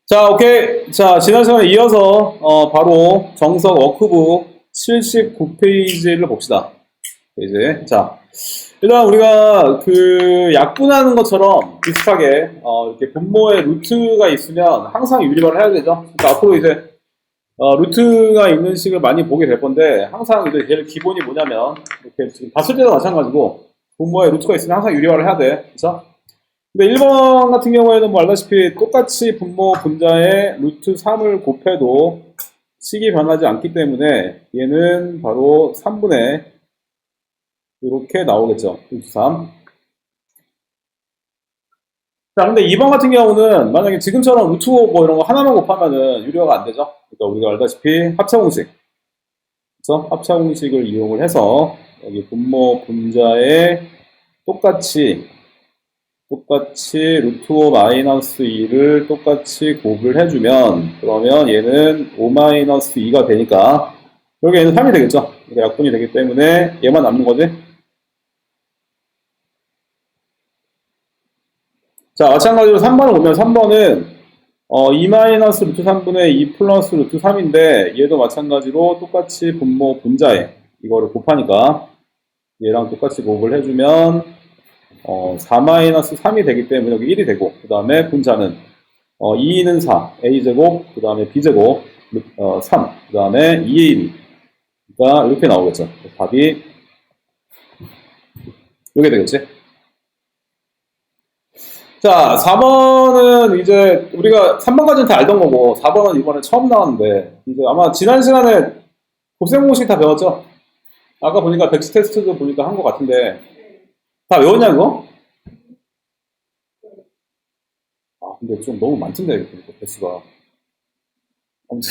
자, 오케이. 자, 지난 시간에 이어서 바로 정석 워크북 79페이지를 봅시다. 이제 자, 일단 우리가 그 약분하는 것처럼 비슷하게 이렇게 분모의 루트가 있으면 항상 유리화를 해야 되죠. 그러니까 앞으로 이제 루트가 있는 식을 많이 보게 될 건데 항상 이제 제일 기본이 뭐냐면 이렇게 지금 봤을 때도 마찬가지고 분모의 루트가 있으면 항상 유리화를 해야 돼. 그렇죠? 근데 1번 같은 경우에는 뭐 알다시피 똑같이 분모 분자에 루트 3을 곱해도 식이 변하지 않기 때문에 얘는 바로 3분의 이렇게 나오겠죠. 루트 3. 자, 근데 2번 같은 경우는 만약에 지금처럼 루트 5 뭐 이런 거 하나만 곱하면은 유리화가 안 되죠. 그러니까 우리가 알다시피 합차 공식. 그래서 합차 공식을 이용을 해서 여기 분모 분자에 똑같이 루트 5 마이너스 2를 똑같이 곱을 해주면 그러면 얘는 5 마이너스 2가 되니까 여기 얘는 3이 되겠죠. 약분이 되기 때문에 얘만 남는 거지. 자, 마찬가지로 3번을 보면 3번은 2 마이너스 루트 3분의 2 플러스 루트 3인데 얘도 마찬가지로 똑같이 분모 분자에 이거를 곱하니까 얘랑 똑같이 곱을 해주면 4-3이 되기 때문에 여기 1이 되고 그 다음에 분자는 2는 4, a제곱, 그 다음에 b제곱, 3, 그 다음에 2a, b가 이렇게 나오겠죠. 답이 이렇게 되겠지. 자, 4번은 이제 우리가 3번까지는 다 알던 거고 4번은 이번에 처음 나왔는데 이제 아마 지난 시간에 곱셈 공식 다 배웠죠? 아까 보니까 백스 테스트도 보니까 한 것 같은데 다 외웠냐 이거? 아 근데 좀 너무 많던데 백스가. 아무튼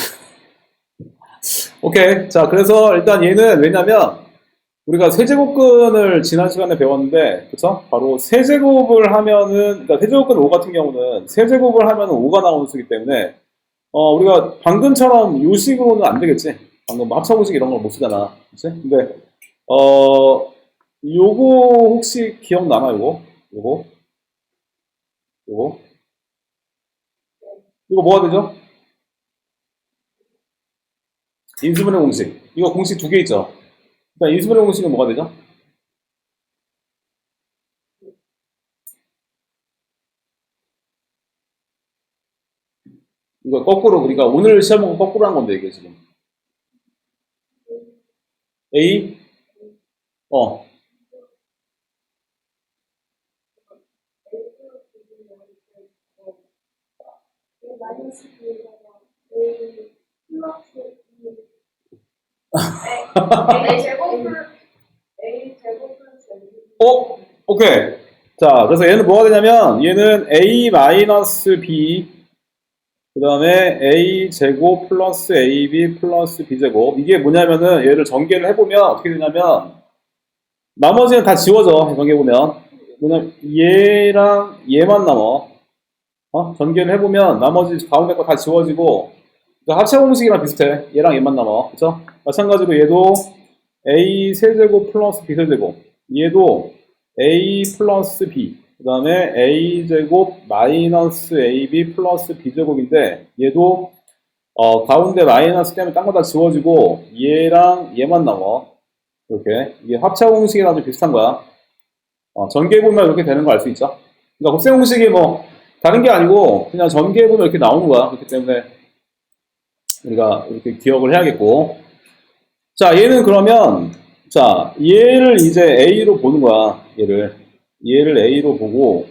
오케이. 자, 그래서 일단 얘는 왜냐면 우리가 세제곱근을 지난 시간에 배웠는데, 그쵸? 바로 세제곱을 하면은, 그러니까 세제곱근 5 같은 경우는 세제곱을 하면은 5가 나오는 수기 때문에, 우리가 방금처럼 요 식으로는 안 되겠지. 방금 뭐 합차공식 이런 걸 못 쓰잖아. 그치? 근데, 요거 혹시 기억나나, 요거? 요거? 요거? 이거 뭐가 되죠? 인수분해 공식. 이거 공식 두 개 있죠? 그러니까 인수분해 공식은 뭐가 되죠? 이거 거꾸로 우리가 오늘 시험 본 거 거꾸로 한 건데 이게 지금 A 어 오케이. 자, 그래서 얘는 뭐가 되냐면 얘는 A 마이너스 B 그 다음에 A 제곱 플러스 AB 플러스 B 제곱 이게 뭐냐면은 얘를 전개를 해보면 어떻게 되냐면 나머지는 다 지워져. 전개해보면 뭐냐면 얘랑 얘만 남아. 전개를 해보면 나머지 가운데 거 다 지워지고 그러니까 합체 공식이랑 비슷해. 얘랑 얘만 남아. 그쵸? 마찬가지로 얘도 A 세제곱 플러스 B 세제곱 얘도 A 플러스 B 그 다음에 A제곱 마이너스 AB 플러스 B제곱인데 얘도 가운데 마이너스 때문에 딴 거 다 지워지고 얘랑 얘만 남아. 이렇게 이게 합차 공식이랑 좀 비슷한 거야. 전개해보면 이렇게 되는 거 알 수 있죠? 그러니까 곱셈 공식이 뭐 다른 게 아니고 그냥 전개해보면 이렇게 나오는 거야. 그렇기 때문에 우리가 이렇게 기억을 해야겠고 자 얘는 그러면 자 얘를 이제 A로 보는 거야. 얘를 A로 보고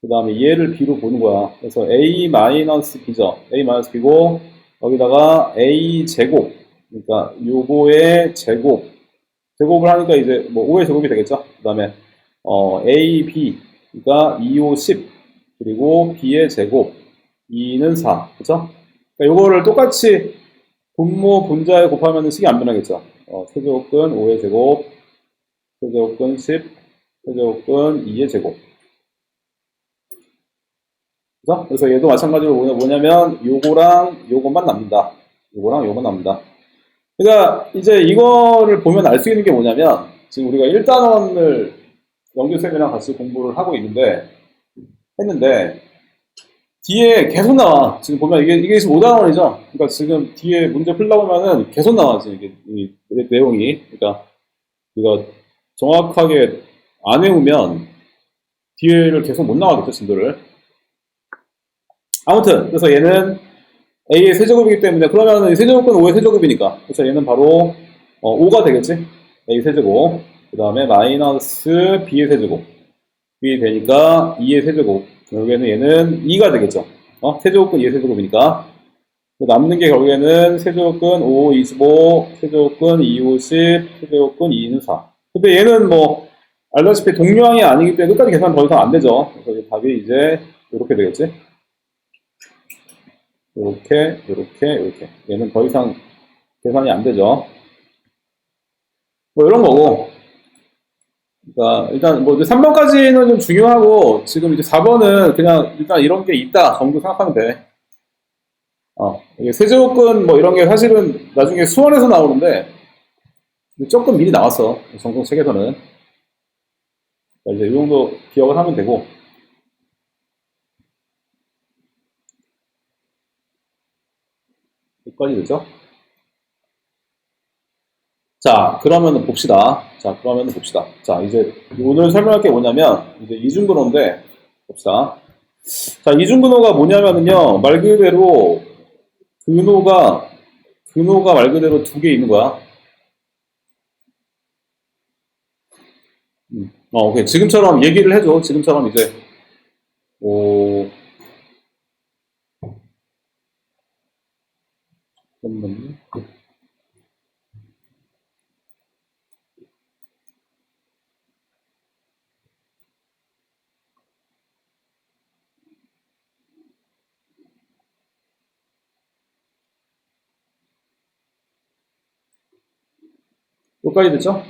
그 다음에 얘를 B로 보는 거야. 그래서 A-B죠. A-B고 여기다가 A 제곱 그러니까 요거의 제곱을 하니까 이제 뭐 5의 제곱이 되겠죠. 그 다음에 A, B 그러니까 2, 5, 10 그리고 B의 제곱 2는 4 그쵸? 그러니까 요거를 똑같이 분모 분자에 곱하면 식이 안 변하겠죠. 세제곱근 5의 제곱 세제곱근 10 세제곱근 2의 제곱 그죠? 그래서 얘도 마찬가지로 뭐냐면 요거랑 요것만 남는다. 요거랑 요것만 남는다. 그러니까 이제 이거를 보면 알 수 있는 게 뭐냐면 지금 우리가 1단원을 영규쌤이랑 같이 공부를 하고 했는데 뒤에 계속 나와. 지금 보면 이게 지금 5단원이죠. 그러니까 지금 뒤에 문제 풀다 보면은 계속 나와, 지금 이 내용이. 그러니까 이거 정확하게 안 외우면 뒤에를 계속 못 나가겠죠, 진도를. 아무튼, 그래서 얘는 A의 세제곱이기 때문에, 그러면은 세제곱은 5의 세제곱이니까. 그래서 얘는 바로 5가 되겠지? A 세제곱. 그 다음에 마이너스 B의 세제곱. B 되니까 2의 세제곱. 결국에는 얘는 2가 되겠죠. 세제곱은 2의 세제곱이니까. 남는 게 결국에는 세제곱은 5, 25, 세제곱은 2, 50, 세제곱은 2는 4. 근데 얘는 뭐, 알다시피 동류항이 아니기 때문에 끝까지 계산 더 이상 안 되죠. 그래서 답이 이제 이렇게 되겠지. 이렇게. 얘는 더 이상 계산이 안 되죠. 뭐 이런 거고. 그러니까 일단 뭐 3번까지는 좀 중요하고 지금 이제 4번은 그냥 일단 이런 게 있다 정도 생각하면 돼. 이게 세제곱근 뭐 이런 게 사실은 나중에 수원에서 나오는데 조금 미리 나왔어. 전공 책에서는. 그러니까 이제 이 정도 기억을 하면 되고. 여기까지 되죠? 자, 그러면은 봅시다. 자, 이제 오늘 설명할 게 뭐냐면 이제 이중근호인데 봅시다. 자, 이중근호가 뭐냐면은요. 말 그대로 근호가 말 그대로 두 개 있는 거야. 오케이. 지금처럼 얘기를 해줘. 지금처럼 이제 오, 잠깐만요. 여기까지 됐죠?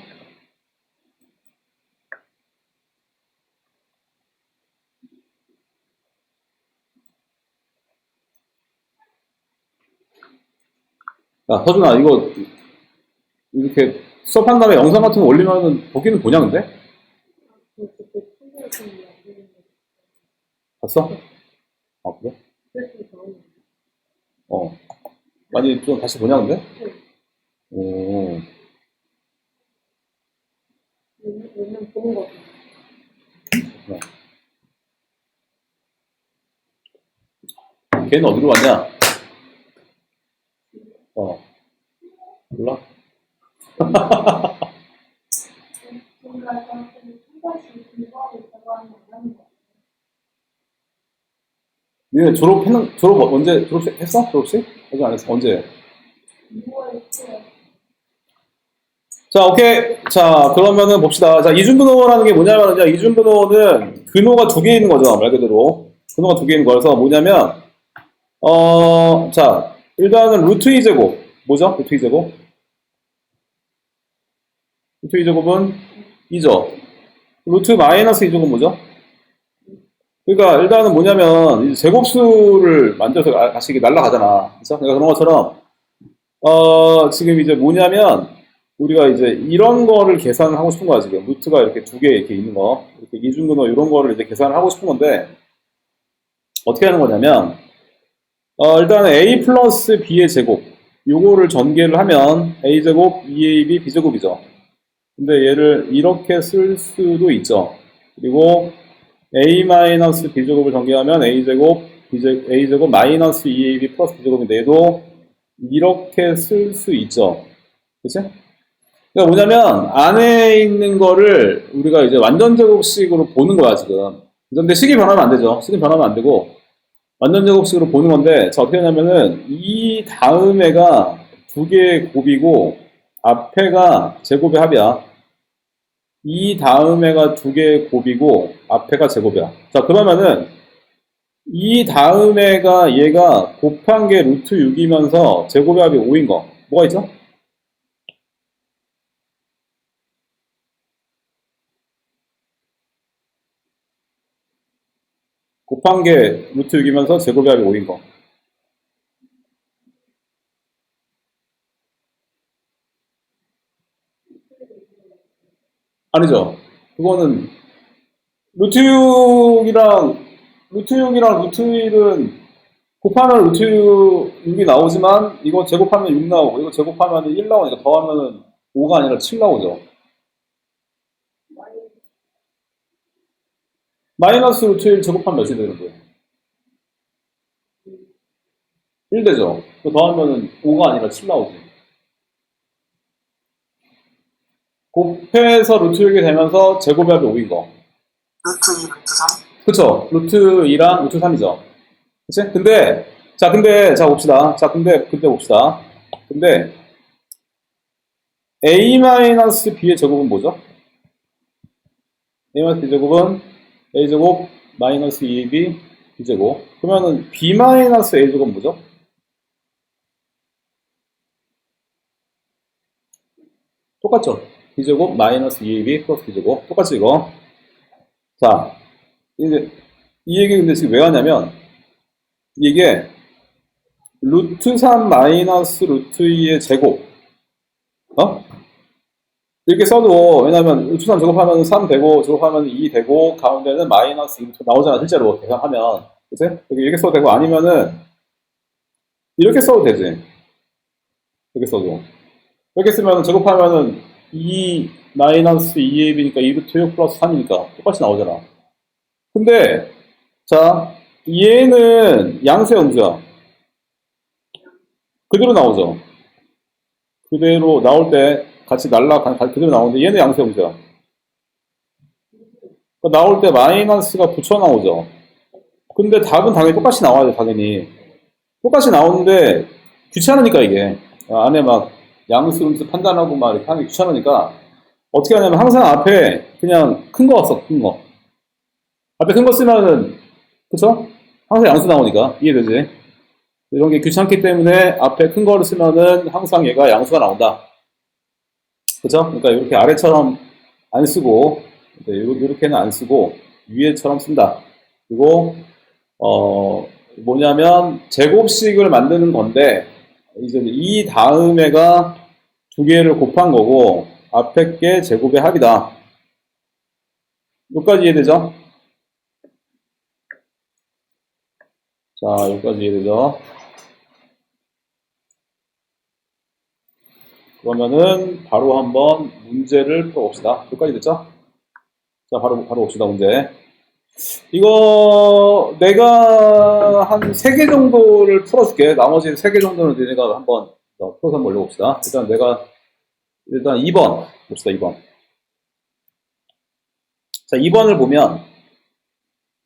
야, 서준아, 이거 이렇게 수업한 다음에 영상 같은 거 올리면은 보기는 보냐, 근데? 봤어? 아, 그래? 많이 좀 다시 보냐, 근데? 오, 네. 걔는 어디로 갔냐? 몰라? 니네 졸업 언제, 졸업했어? 졸업식? 아직 안 했어. 언제? 자, 오케이. 자, 그러면은 봅시다. 자, 이중근호라는 게 뭐냐면요. 이중근호는 근호가 두 개 있는 거죠. 말 그대로. 근호가 두 개 있는 거라서 뭐냐면, 자, 일단은 루트 2제곱. 뭐죠? 루트 2제곱? 루트 2제곱은 2죠. 루트 마이너스 2제곱 뭐죠? 그러니까 일단은 뭐냐면, 이제 제곱수를 만들어서 다시 이게 날라가잖아. 그죠? 그러니까 그런 것처럼, 지금 이제 뭐냐면, 우리가 이제 이런 거를 계산을 하고 싶은 거야, 지금. 루트가 이렇게 두 개 이렇게 있는 거. 이렇게 이중근호 이런 거를 이제 계산을 하고 싶은 건데, 어떻게 하는 거냐면, 일단 a 플러스 b의 제곱. 요거를 전개를 하면 a제곱, 2ab, b제곱이죠. 근데 얘를 이렇게 쓸 수도 있죠. 그리고 a 마이너스 b제곱을 전개하면 a제곱, a제곱 마이너스 2ab 플러스 b제곱인데 얘도 이렇게 쓸 수 있죠. 그치? 그러니까 뭐냐면 안에 있는 거를 우리가 이제 완전 제곱식으로 보는 거야 지금. 근데 식이 변하면 안 되죠. 식이 변하면 안 되고 완전 제곱식으로 보는 건데 자 어떻게 하냐면은 이 다음에가 두 개의 곱이고 앞에가 제곱의 합이야. 이 다음에가 두 개의 곱이고 앞에가 제곱이야. 자 그러면은 이 다음에가 얘가 곱한 게 루트 6이면서 제곱의 합이 5인 거 뭐가 있죠? 곱한 게 루트 6이면서 제곱의 합이 5인 거. 아니죠. 그거는 루트 6이랑 루트 6이랑 루트 1은 곱하면 루트 6이 나오지만 이거 제곱하면 6 나오고 이거 제곱하면 1 나오니까 더하면 5가 아니라 7 나오죠. 마이너스 루트 1 제곱하면 몇이 되는데? 1 되죠. 더하면 5가 아니라 7 나오지. 곱해서 루트 6이 되면서 제곱의 합이 5인 거. 루트 2, 루트 3? 그쵸? 루트 2랑 루트 3이죠. 그치? 자, 봅시다. 근데 봅시다. 근데, a-b의 제곱은 뭐죠? a-b 제곱은 a제곱 마이너스 2ab b제곱. 그러면은 b-a 제곱은 뭐죠? 똑같죠? b제곱 마이너스 2ab 플러스 b제곱. 똑같지, 이거? 자, 이제, 이 얘기 근데 지금 왜 하냐면, 이게, 루트 3 마이너스 루트 2의 제곱. 이렇게 써도, 왜냐면, 루트 3 제곱하면 3 되고, 제곱하면 2 되고, 가운데는 마이너스 2 나오잖아, 실제로. 계산하면. 그치? 이렇게 써도 되고, 아니면은, 이렇게 써도 되지. 이렇게 써도. 이렇게 쓰면, 제곱하면은, 2 마이너스 2ab니까 2 루트 6 플러스 3이니까 똑같이 나오잖아. 근데, 자, 얘는 양수야, 음수야? 그대로 나오죠. 그대로 나올 때 같이 그대로 나오는데 얘는 양수야, 음수야? 나올 때 마이너스가 붙여 나오죠. 근데 답은 당연히 똑같이 나와야죠, 당연히. 똑같이 나오는데 귀찮으니까 이게. 안에 막 양수, 음수 판단하고 막 이렇게 하는 게 귀찮으니까 어떻게 하냐면 항상 앞에 그냥 큰 거 써, 큰 거. 앞에 큰 거 쓰면은, 그쵸? 항상 양수 나오니까. 이해되지? 이런 게 귀찮기 때문에 앞에 큰 거를 쓰면은 항상 얘가 양수가 나온다. 그죠? 그러니까 이렇게 아래처럼 안 쓰고, 이렇게는 안 쓰고, 위에처럼 쓴다. 그리고, 뭐냐면, 제곱식을 만드는 건데, 이제 이 다음에가 두 개를 곱한 거고, 앞에 게 제곱의 합이다. 여기까지 이해되죠? 자, 여기까지 이해되죠? 그러면은 바로 한번 문제를 풀어봅시다. 여기까지 됐죠? 자, 바로 봅시다, 문제. 이거 내가 한 3개 정도를 풀어줄게. 나머지 3개 정도는 내가 한번 풀어서 한번 올려봅시다. 일단 2번 봅시다, 2번. 자, 2번을 보면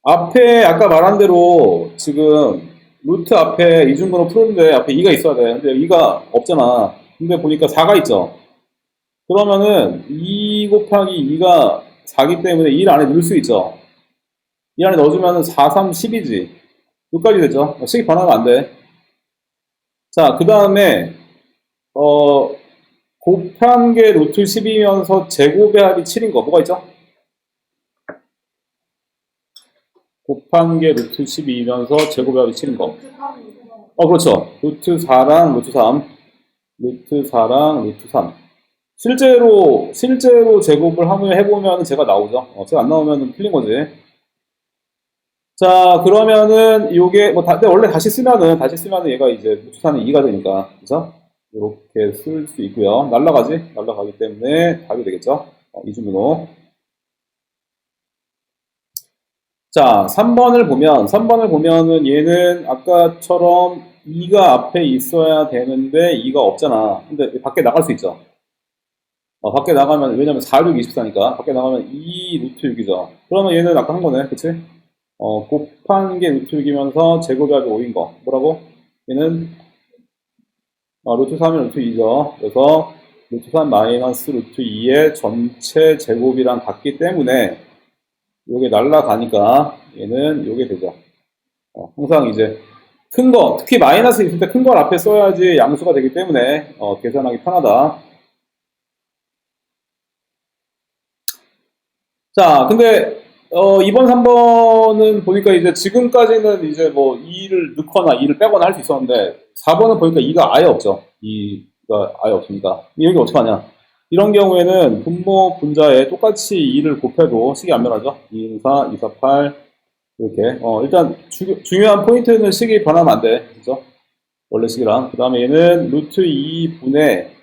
앞에 아까 말한 대로 지금 루트 앞에 이중근호 푸는데 앞에 2가 있어야 돼. 근데 2가 없잖아. 근데 보니까 4가 있죠. 그러면은 2 곱하기 2가 4기 때문에 1 안에 넣을 수 있죠. 이 안에 넣어주면은 4, 3, 10이지. 여기까지 되죠. 식이 변하면 안 돼. 자, 그 다음에, 곱한 게 루트 10이면서 제곱의 합이 7인 거. 뭐가 있죠? 곱한 게 루트 12이면서 제곱의 합이 7인 거. 그렇죠. 루트 4랑 루트 3. 루트 4랑 루트 3. 실제로 제곱을 한번 해보면 제가 나오죠. 제가 안 나오면 틀린 거지. 자, 그러면은, 요게, 원래 다시 쓰면은 얘가 이제 루트 4는 2가 되니까, 그죠? 이렇게 쓸 수 있고요. 날라가기 때문에 답이 되겠죠? 이중근호. 자, 3번을 보면은 얘는 아까처럼 2가 앞에 있어야 되는데 2가 없잖아. 근데 밖에 나갈 수 있죠. 밖에 나가면, 왜냐면 4, 6, 24니까. 밖에 나가면 2 루트 6이죠. 그러면 얘는 아까 한 거네. 그치? 곱한 게 루트 6이면서 제곱이 합이 5인 거. 뭐라고? 얘는, 루트 3이 루트 2죠. 그래서 루트 3 마이너스 루트 2의 전체 제곱이랑 같기 때문에 요게 날라가니까 얘는 요게 되죠. 항상 이제 큰 거, 특히 마이너스 있을 때 큰 걸 앞에 써야지 양수가 되기 때문에 계산하기 편하다. 자, 근데 2번, 3번은 보니까 이제 지금까지는 이제 뭐 2를 넣거나 2를 빼거나 할 수 있었는데 4번은 보니까 2가 아예 없죠. 2가 아예 없으니까. 여기 어떻게 하냐? 이런 경우에는 분모 분자에 똑같이 2를 곱해도 식이 안 변하죠. 2, 4, 2, 4, 8, 이렇게. 일단 중요한 포인트는 식이 변하면 안 돼. 그죠? 원래 식이랑. 그 다음에 얘는 루트 2분의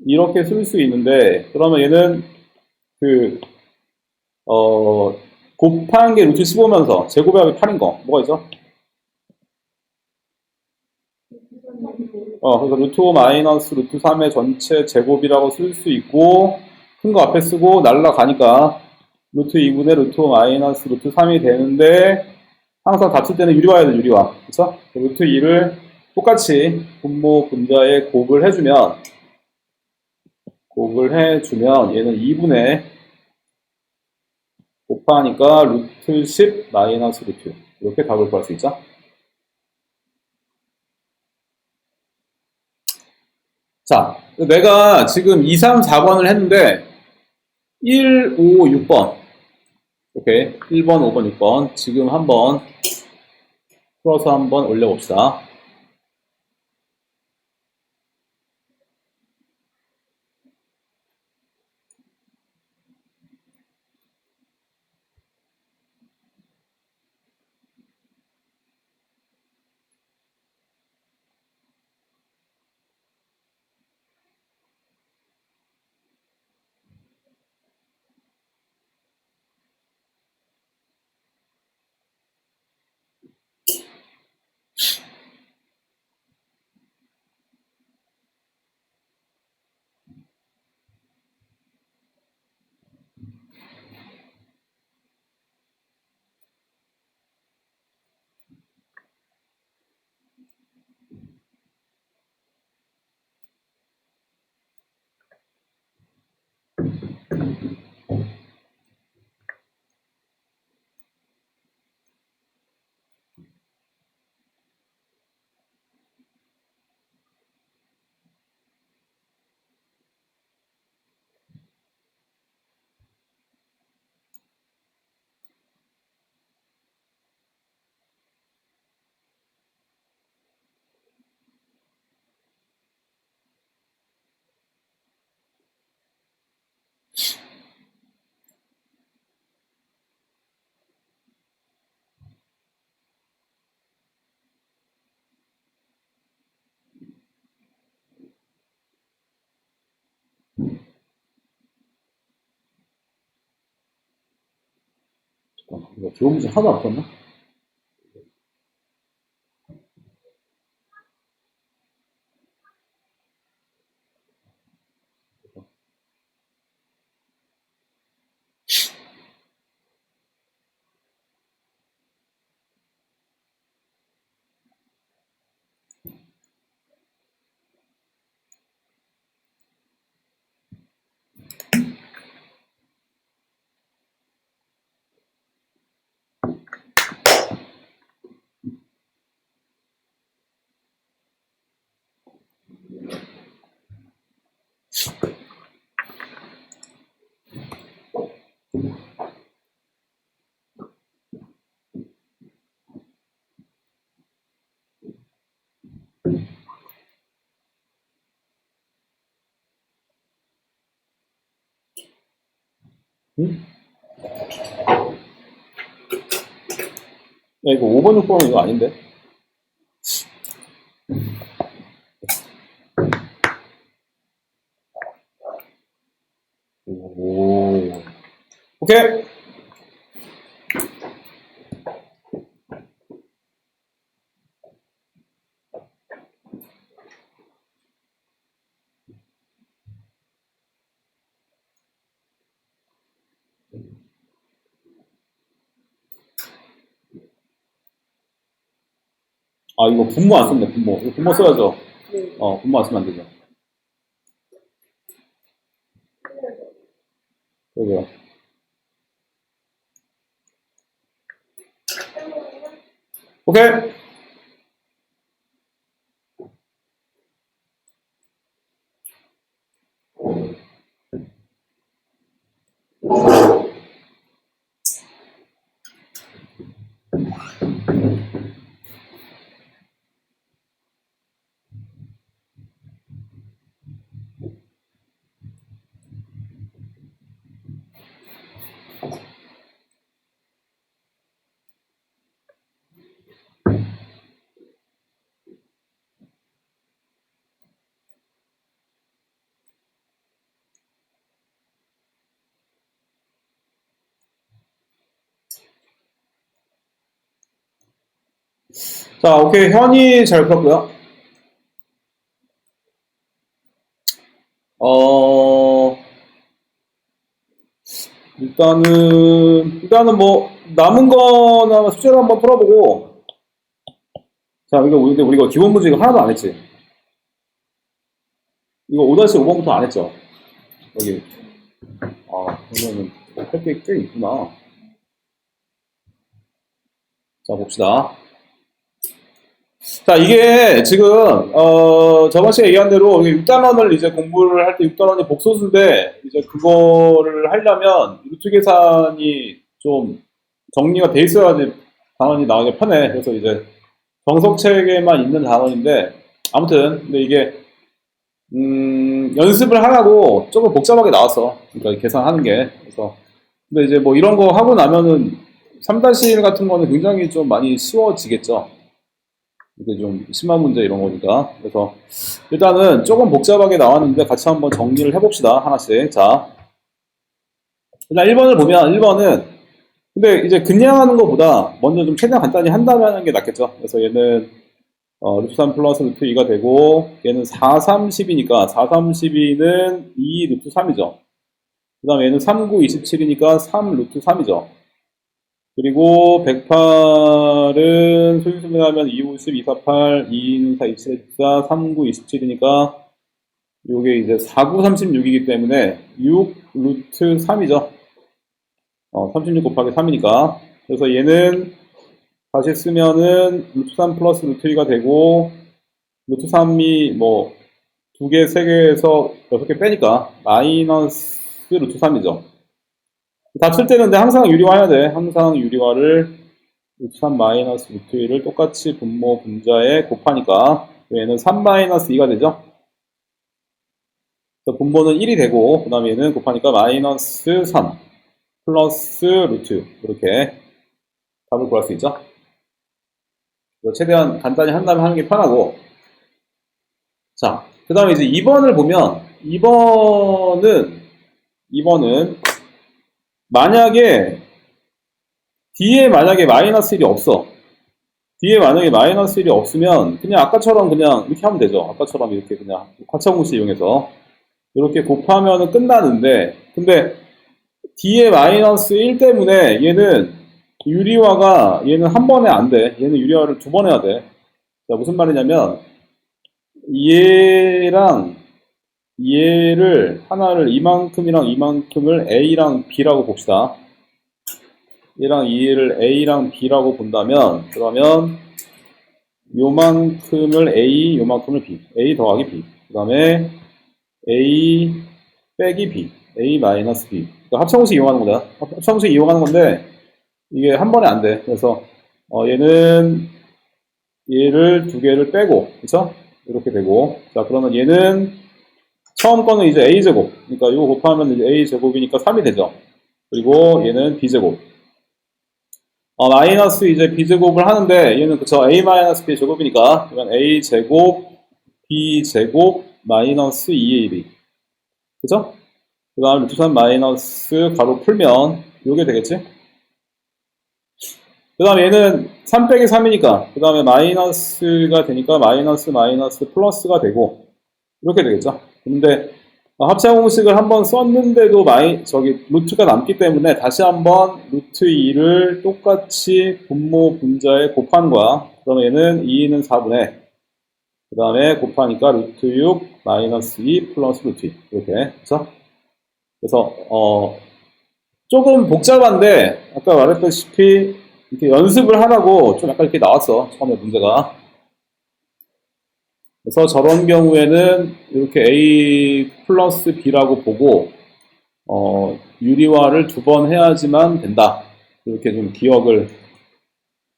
이렇게 쓸 수 있는데, 그러면 얘는 그, 곱한 게 루트 15면서 제곱하기 8인 거. 뭐가 있죠? 그래서 루트 5 마이너스 루트 3의 전체 제곱이라고 쓸 수 있고, 큰 거 앞에 쓰고 날라가니까 루트 2분의 루트 5 마이너스 루트 3이 되는데, 항상 다칠 때는 유리화해야 돼, 유리화. 그쵸? 루트 2를 똑같이 분모 분자에 곱을 해주면 얘는 2분의 곱하니까 루트 10 마이너스 루트. 이렇게 답을 구할 수 있죠? 자, 내가 지금 2, 3, 4번을 했는데 1, 5, 6번 오케이. 1번, 5번, 6번 지금 한번 풀어서 한번 올려봅시다. 이거 좋은 문제 하나도 안 풀었나? 응? 야, 이거 5번, 6번은 이거 아닌데? 오. 오케이. 이거 분모 안 썼네, 분모. 이거 분모 써야죠. 분모 안 쓰면 안 되죠. 그러게요. 오케이. 자, 오케이. 현이 잘 풀었고요. 어, 일단은 뭐, 남은 거나 숙제를 한번 풀어보고, 자, 이거 우리 이거 기본 문제 이거 하나도 안 했지? 이거 5-5번부터 안 했죠? 여기. 그러면은 할 게 꽤 있구나. 자, 봅시다. 자, 이게 지금, 저번 시간에 얘기한 대로 6단원을 이제 공부를 할 때 6단원이 복소수인데, 이제 그거를 하려면 루트 계산이 좀 정리가 돼 있어야지 단원이 나오기 편해. 그래서 이제 정석책에만 있는 단원인데, 아무튼, 근데 이게, 연습을 하라고 조금 복잡하게 나왔어. 그러니까 계산하는 게. 그래서, 근데 이제 뭐 이런 거 하고 나면은 3-1 같은 거는 굉장히 좀 많이 쉬워지겠죠. 이게 좀 심한 문제 이런 거니까. 그래서 일단은 조금 복잡하게 나왔는데 같이 한번 정리를 해봅시다. 하나씩. 자, 일단 1번을 보면 1번은 근데 이제 그냥 하는 것보다 먼저 좀 최대한 간단히 한 다음에 하는 게 낫겠죠. 그래서 얘는 루트 3 플러스 루트 2가 되고 얘는 4, 3, 10이니까 4, 3, 12는 2 루트 3이죠. 그 다음에 얘는 3, 9, 27이니까 3 루트 3이죠. 그리고 108은 소인수분하면 2, 50, 2, 48, 2, 4, 27, 24, 3, 9, 27이니까 요게 이제 4, 9, 36이기 때문에 6 루트 3이죠. 36 곱하기 3이니까. 그래서 얘는 다시 쓰면은 루트 3 플러스 루트 2가 되고 루트 3이 뭐 2개, 3개에서 6개 빼니까 마이너스 루트 3이죠. 다 칠 때는 근데 항상 유리화 해야 돼. 항상 유리화를 루트 3 마이너스 루트 1을 똑같이 분모 분자에 곱하니까 얘는 3 마이너스 2가 되죠. 그래서 분모는 1이 되고 그 다음에 얘는 곱하니까 마이너스 3 플러스 루트 이렇게 답을 구할 수 있죠. 최대한 간단히 한 다음에 하는 게 편하고 자, 그 다음에 이제 2번을 보면 2번은 만약에 뒤에 만약에 마이너스 1이 없어. 뒤에 만약에 마이너스 1이 없으면 그냥 아까처럼 그냥 이렇게 하면 되죠. 아까처럼 이렇게 그냥 화차공식 이용해서 이렇게 곱하면 끝나는데 근데 뒤에 마이너스 1 때문에 얘는 유리화가 얘는 한 번에 안 돼. 얘는 유리화를 두 번 해야 돼. 자, 무슨 말이냐면 얘랑 얘를 하나를 이만큼이랑 이만큼을 A랑 B라고 봅시다. 얘랑 얘를 A랑 B라고 본다면 그러면 요만큼을 A, 요만큼을 B. A 더하기 B. 그 다음에 A 빼기 B. A 마이너스 B. 그러니까 합성식 이용하는 거다. 합성식 이용하는 건데 이게 한 번에 안 돼. 그래서 얘는 얘를 두 개를 빼고 그쵸? 이렇게 되고 자 그러면 얘는 처음 거는 이제 A제곱. 그러니까 이거 곱하면 이제 A제곱이니까 3이 되죠. 그리고 얘는 B제곱. 마이너스 이제 B제곱을 하는데 얘는 그쵸 A 마이너스 B 제곱이니까 이건 A제곱 B제곱 마이너스 2AB 그죠? 그 다음 루트 3 마이너스 가로 풀면 요게 되겠지? 그 다음에 얘는 3 빼기 3이니까 그 다음에 마이너스가 되니까 마이너스 마이너스 플러스가 되고 이렇게 되겠죠? 근데 합차 공식을 한번 썼는데도 루트가 남기 때문에 다시 한번 루트 2를 똑같이 분모 분자에 곱하는 거야. 그러면 얘는 2는 4분의 그 다음에 곱하니까 루트 6 마이너스 2 플러스 루트 2 이렇게 그렇죠? 그래서 조금 복잡한데 아까 말했다시피 이렇게 연습을 하라고 좀 약간 이렇게 나왔어 처음에 문제가. 그래서 저런 경우에는 이렇게 A 플러스 B라고 보고 유리화를 두 번 해야지만 된다. 이렇게 좀 기억을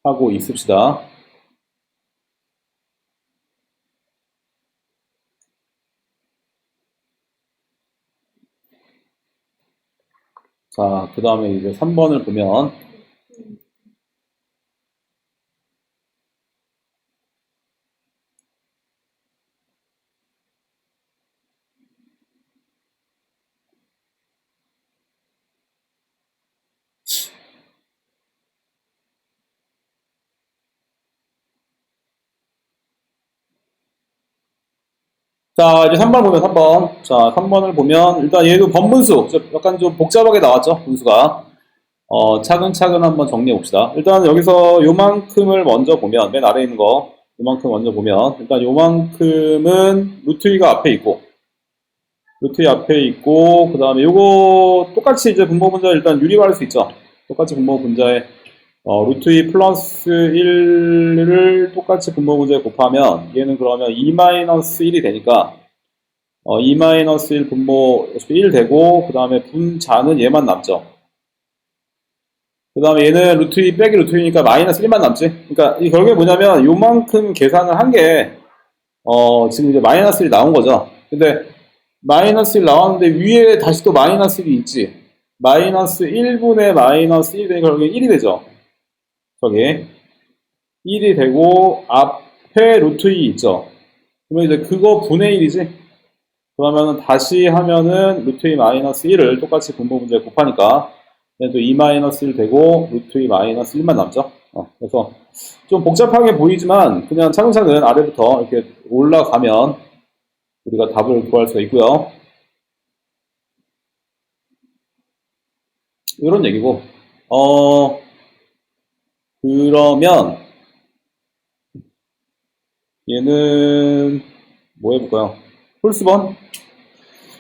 하고 있읍시다. 자, 그 다음에 이제 3번을 보면 자, 이제 3번 보면 3번. 자, 3번을 보면 일단 얘도 번분수. 약간 좀 복잡하게 나왔죠, 분수가. 차근차근 한번 정리해 봅시다. 일단 여기서 요만큼을 먼저 보면, 맨 아래에 있는 거, 요만큼 먼저 보면, 일단 요만큼은 루트 2가 앞에 있고, 루트 2 앞에 있고, 그 다음에 요거 똑같이 이제 분모 분자 일단 유리화할 수 있죠. 똑같이 분모 분자에, 루트 2 플러스 1을 똑같이 분모 분자에 곱하면, 얘는 그러면 2 마이너스 1이 되니까, 2 마이너스 1 분모 1 되고, 그 다음에 분자는 얘만 남죠. 그 다음에 얘는 루트 2 빼기 루트 2니까 마이너스 1만 남지. 그러니까 이 결국에 뭐냐면 요만큼 계산을 한 게 지금 이제 마이너스 1 나온 거죠. 근데 마이너스 1 나왔는데 위에 다시 또 마이너스 1이 있지. 마이너스 1분의 마이너스 1이 되니까 결국에 1이 되죠. 저기 1이 되고 앞에 루트 2 있죠. 그러면 이제 그거 분의 1이지. 그러면은 다시 하면은 루트 2 마이너스 1을 똑같이 분모 문제에 곱하니까 얘는 또 2 마이너스 1 되고 루트 2 마이너스 1만 남죠. 그래서 좀 복잡하게 보이지만 그냥 차근차근 아래부터 이렇게 올라가면 우리가 답을 구할 수가 있고요. 이런 얘기고 그러면 얘는 뭐 해볼까요? 홀수번.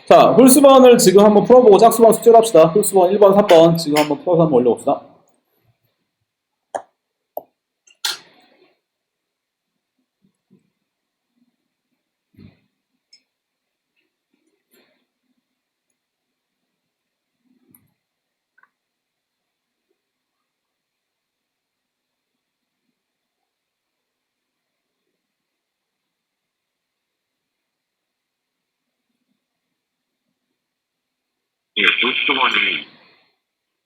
자, 홀수번을 지금 한번 풀어보고 짝수번 숙제를 합시다. 홀수번 1번, 3번 지금 한번 풀어서 한번 올려봅시다.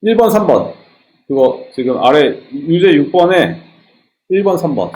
1번, 3번. 그거 지금 아래 유제 6번에 1번, 3번.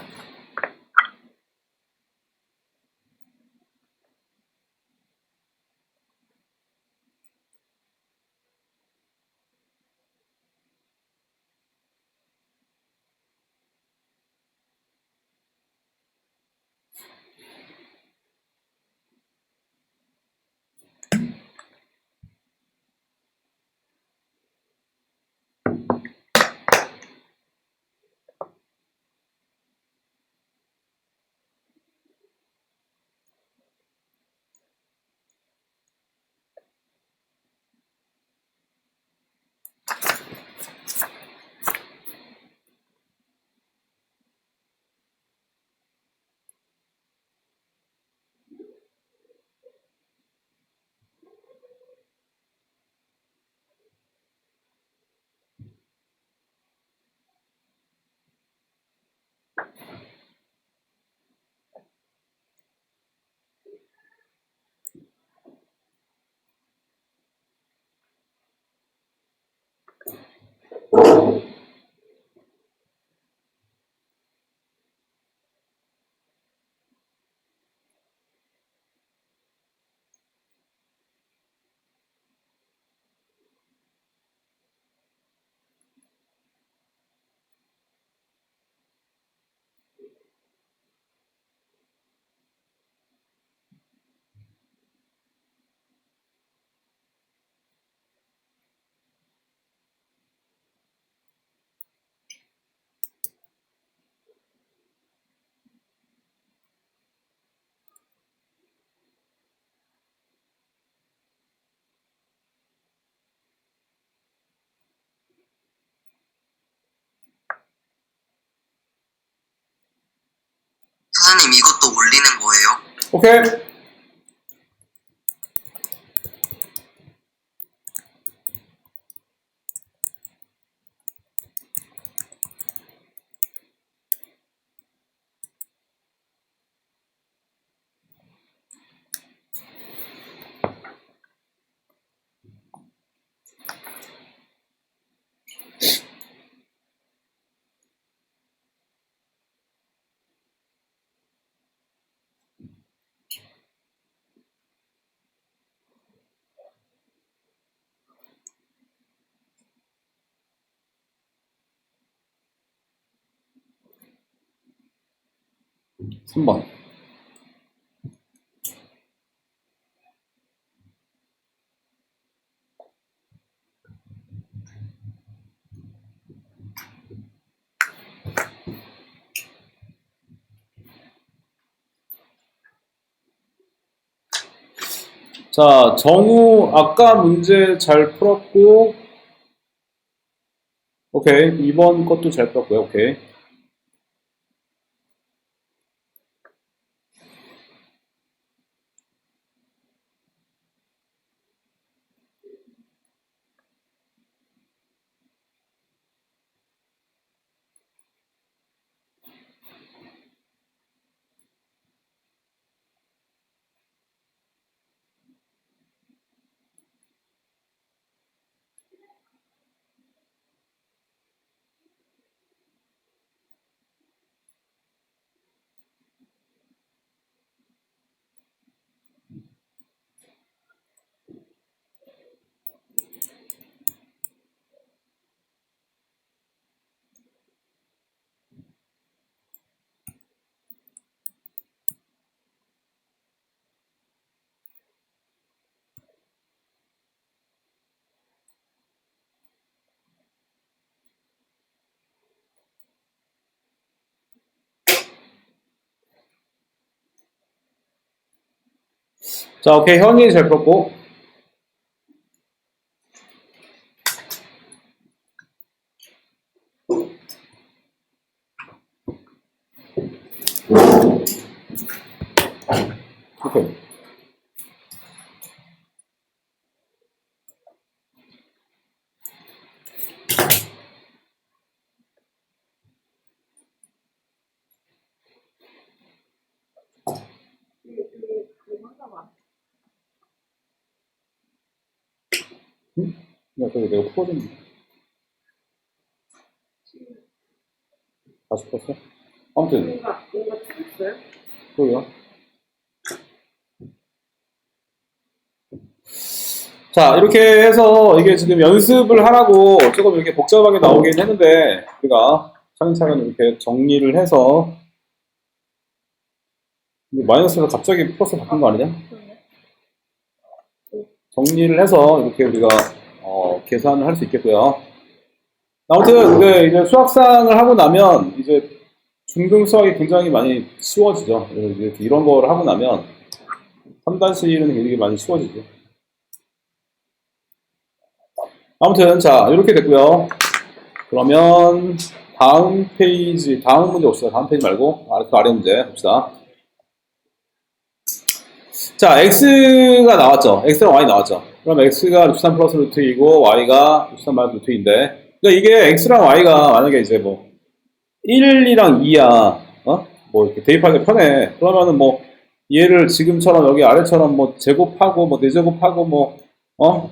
선생님 이것도 올리는 거예요? 오케이. 삼 번. 자, 정우, 아까 문제 잘 풀었고, 오케이. 이번 것도 잘 풀었고요. 오케이. 자, 오케이. 현이 잘 풀었고. 오케이. 응? 야, 저기 내가 풀어줬는데. 다시 풀었어? 아무튼, 뭔가 틀렸어요? 그러게요. 자, 이렇게 해서 이게 지금 연습을 하라고 조금 이렇게 복잡하게 나오긴 했는데, 우리가 차근차근 이렇게 정리를 해서, 이게 마이너스에서 갑자기 플러스 바뀐 거 아니냐? 정리를 해서 이렇게 우리가 계산을 할 수 있겠고요. 아무튼 이제 수학상을 하고 나면 이제 중등 수학이 굉장히 많이 쉬워지죠. 이렇게 이런 거를 하고 나면 3단식은 굉장히 많이 쉬워지죠. 아무튼 자 이렇게 됐고요. 그러면 다음 페이지, 다음 문제 봅시다. 다음 페이지 말고 그 아래 문제 봅시다. 자, x가 나왔죠. x랑 y 나왔죠. 그럼 x가 루트 3 플러스 루트 2고 y가 루트 3 마이너스 루트 2인데 그러니까 이게 x랑 y가 만약에 이제 뭐 1이랑 2야 뭐 이렇게 대입하기 편해. 그러면은 뭐 얘를 지금처럼 여기 아래처럼 뭐 제곱하고 뭐 4제곱하고 뭐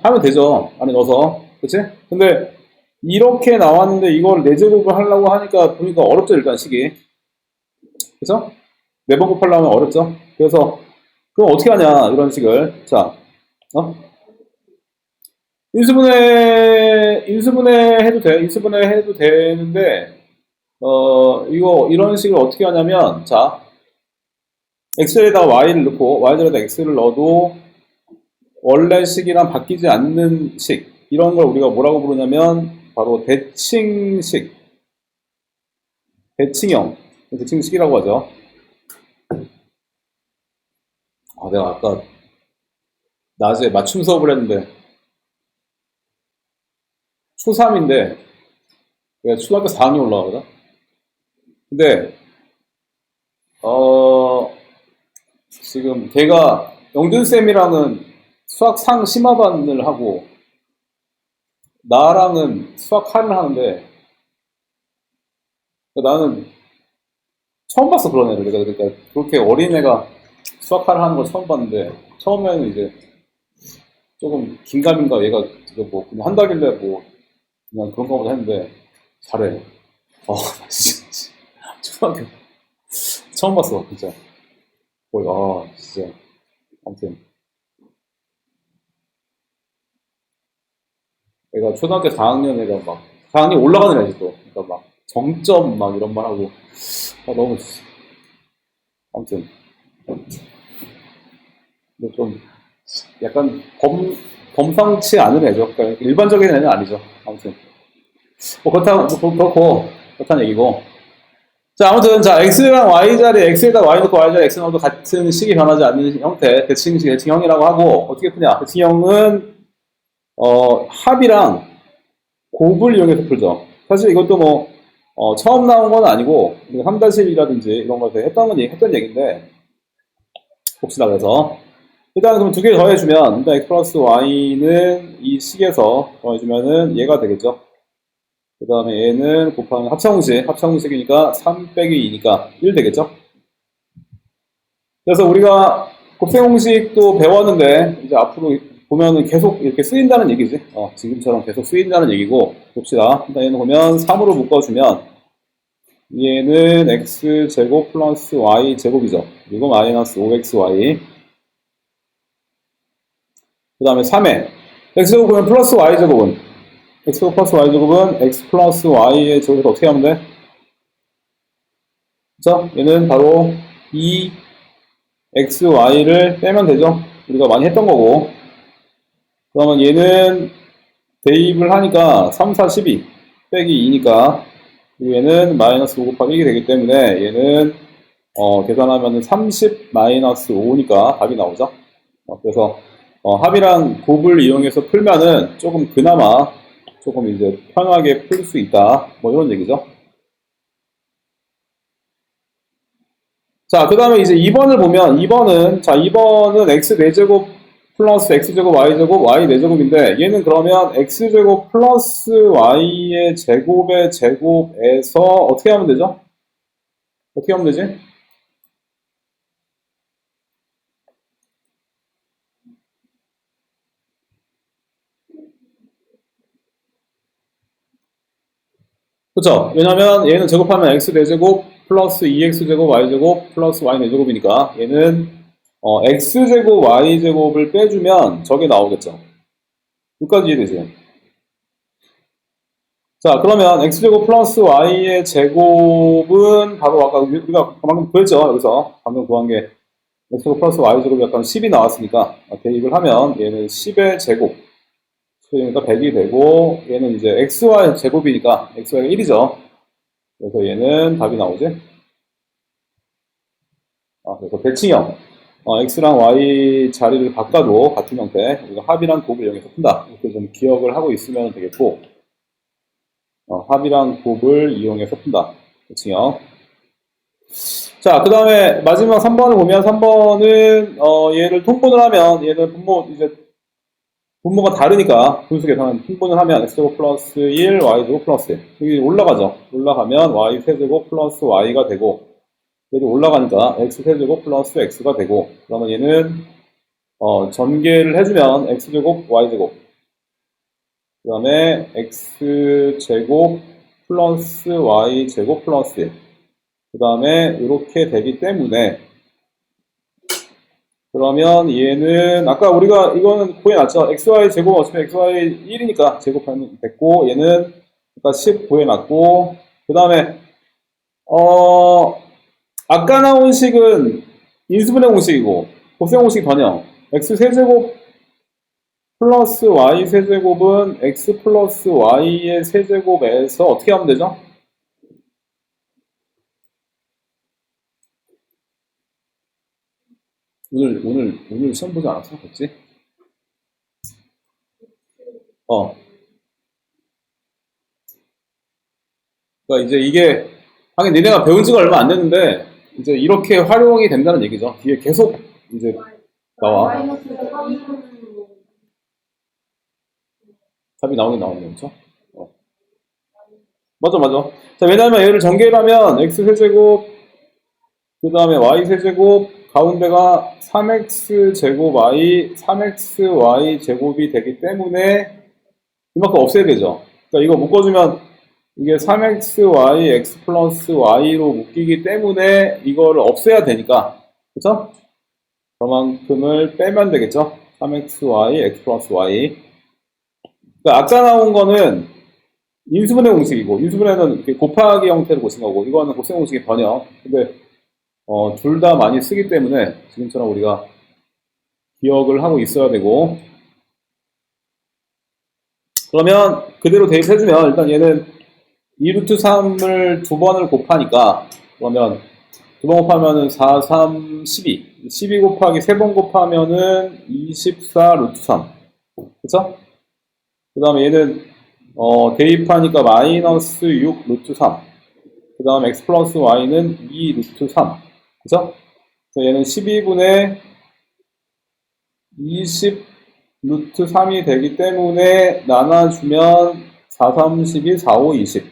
하면 되죠. 안에 넣어서. 그치? 근데 이렇게 나왔는데 이걸 4제곱을 하려고 하니까 보니까 어렵죠. 일단 식이. 그죠? 4번 곱하려면 어렵죠. 그래서 그럼 어떻게 하냐 이런 식을. 자 인수분해 해도 돼. 인수분해 해도 되는데 이거 이런 식으로 어떻게 하냐면 자 x에다 y를 넣고 y에다 x를 넣어도 원래 식이랑 바뀌지 않는 식 이런 걸 우리가 뭐라고 부르냐면 바로 대칭식 대칭형 대칭식이라고 하죠. 내가 아까 낮에 맞춤 수업을 했는데 초3인데 내가 초등학교 4학년 올라가거든. 근데 지금 걔가 영준쌤이랑은 수학 심화반을 하고 나랑은 수학 하를 하는데 나는 처음 봤어 그런 애를. 그러니까 그렇게 어린애가 수학 하를 하는 걸 처음 봤는데 처음에는 이제 조금 긴가민가 얘가 뭐 그냥 한다길래 뭐 그냥 그런가 보다 했는데 잘해. 진짜 초등학교 처음 봤어 진짜. 거의 진짜 아무튼 애가 초등학교 4학년 애가 막 4학년 올라가는 애지 또. 그러니까 막 정점 막 이런 말 하고 너무 아무튼 근데 좀 약간 범상치 않은 애죠. 그러니까 일반적인 애는 아니죠. 아무튼 뭐 그렇다는 얘기고. 자, 아무튼, 자, x랑 y 자리에 x에다 y 넣고 y 자리에 x 넣어도 같은 식이 변하지 않는 형태, 대칭식, 대칭형이라고 하고, 어떻게 푸냐? 대칭형은, 합이랑 곱을 이용해서 풀죠. 사실 이것도 뭐, 처음 나온 건 아니고, 3-1이라든지 이런 것들 했던 얘기인데, 봅시다, 그래서. 일단 그럼 두 개 더해주면, 일단 x 플러스 y는 이 식에서 더해주면은 얘가 되겠죠. 그 다음에 얘는 곱하면 합성공식이니까 3 빼기 2니까 1 되겠죠? 그래서 우리가 곱셈공식도 배웠는데, 이제 앞으로 보면은 계속 이렇게 쓰인다는 얘기지. 지금처럼 계속 쓰인다는 얘기고, 봅시다. 일단 얘는 보면 3으로 묶어주면, 얘는 x제곱 플러스 y제곱이죠. 그리고 마이너스 5xy. 그 다음에 3에, x제곱 보면 플러스 y제곱은, x제곱 플러스 y제곱은 x 플러스 y의 제곱을 어떻게 하면 돼? 그쵸? 얘는 바로 2xy를 빼면 되죠? 우리가 많이 했던 거고. 그러면 얘는 대입을 하니까 3, 4, 12 빼기 2니까 얘는 마이너스 5 곱하기 1이 되기 때문에 얘는 계산하면 30 마이너스 5니까 답이 나오죠. 그래서 합이랑 곱을 이용해서 풀면은 조금 그나마 조금 이제 편하게 풀 수 있다. 뭐 이런 얘기죠. 자, 그 다음에 이제 2번을 보면 2번은 x 4제곱 플러스 x제곱 y제곱 y 4제곱인데 얘는 그러면 x제곱 플러스 y의 제곱의 제곱에서 어떻게 하면 되죠? 어떻게 하면 되지? 그쵸? 왜냐면 얘는 제곱하면 x 4제곱 플러스 2x제곱 y제곱 플러스 y 4제곱이니까 얘는 x제곱 y제곱을 빼주면 저게 나오겠죠. 여기까지 이해되세요? 자, 그러면 x제곱 플러스 y의 제곱은 바로 아까 우리가 방금 구했죠. 여기서 방금 구한 게 x제곱 플러스 y제곱이 약간 10이 나왔으니까 대입을 하면 얘는 10의 제곱 그러니까 100이 되고 얘는 이제 xy 제곱이니까 xy가 1이죠. 그래서 얘는 답이 나오지. 그래서 대칭형 x랑 y 자리를 바꿔도 같은 형태 우리가 합이랑 곱을 이용해서 푼다. 이렇게 좀 기억을 하고 있으면 되겠고 합이랑 곱을 이용해서 푼다. 대칭형. 자, 그 다음에 마지막 3번을 보면 3번은 얘를 통분을 하면 얘는 분모가 다르니까 분수 계산은 통분을 하면 x제곱 플러스 1, y제곱 플러스 1. 여기 올라가죠. 올라가면 y 세제곱 플러스 y가 되고 얘도 올라가니까 x 세제곱 플러스 x가 되고 그러면 얘는 전개를 해주면 x제곱 y제곱 그 다음에 x제곱 플러스 y제곱 플러스 1 그 다음에 이렇게 되기 때문에 그러면 얘는 아까 우리가 이거는 구해놨죠. xy 제곱 어차피 xy 1이니까 제곱하면 됐고 얘는 아까 10 구해놨고 그 다음에 아까 나온 식은 인수분해 공식이고 곱셈 공식 변형 x 세제곱 플러스 y 세제곱은 x 플러스 y의 세제곱에서 어떻게 하면 되죠? 오늘 시험 보지 않았어? 그치? 그러니까 이제 이게, 하긴 니네가 배운 지가 얼마 안 됐는데, 이제 이렇게 활용이 된다는 얘기죠. 뒤에 계속 이제 나와. 답이 나오긴 나오는 거죠. 맞아. 자, 왜냐면 얘를 전개를 하면 x 세제곱, 그 다음에 y 세제곱, 가운데가 3x 제곱 y, 3xy 제곱이 되기 때문에 이만큼 없애야 되죠. 그러니까 이거 묶어주면 이게 3xy x 플러스 y로 묶이기 때문에 이거를 없애야 되니까 그쵸? 그만큼을 빼면 되겠죠? 3xy x 플러스 y 그러니까 아까 나온 거는 인수분해 공식이고 인수분해는 이렇게 곱하기 형태를 보신 거고 이거는 곱셈 공식의 번역 근데 둘 다 많이 쓰기 때문에 지금처럼 우리가 기억을 하고 있어야 되고 그러면 그대로 대입해주면 일단 얘는 2루트 3을 두 번을 곱하니까 그러면 2번 곱하면은 4, 3, 12. 12 곱하기 3번 곱하면은 24 루트 3. 그쵸? 그 다음에 얘는, 대입하니까 마이너스 6 루트 3. 그 다음에 x 플러스 y는 2 루트 3. 그죠? 그래서 얘는 12분의 20 루트 3이 되기 때문에 나눠주면 4, 3, 12, 4, 5, 20.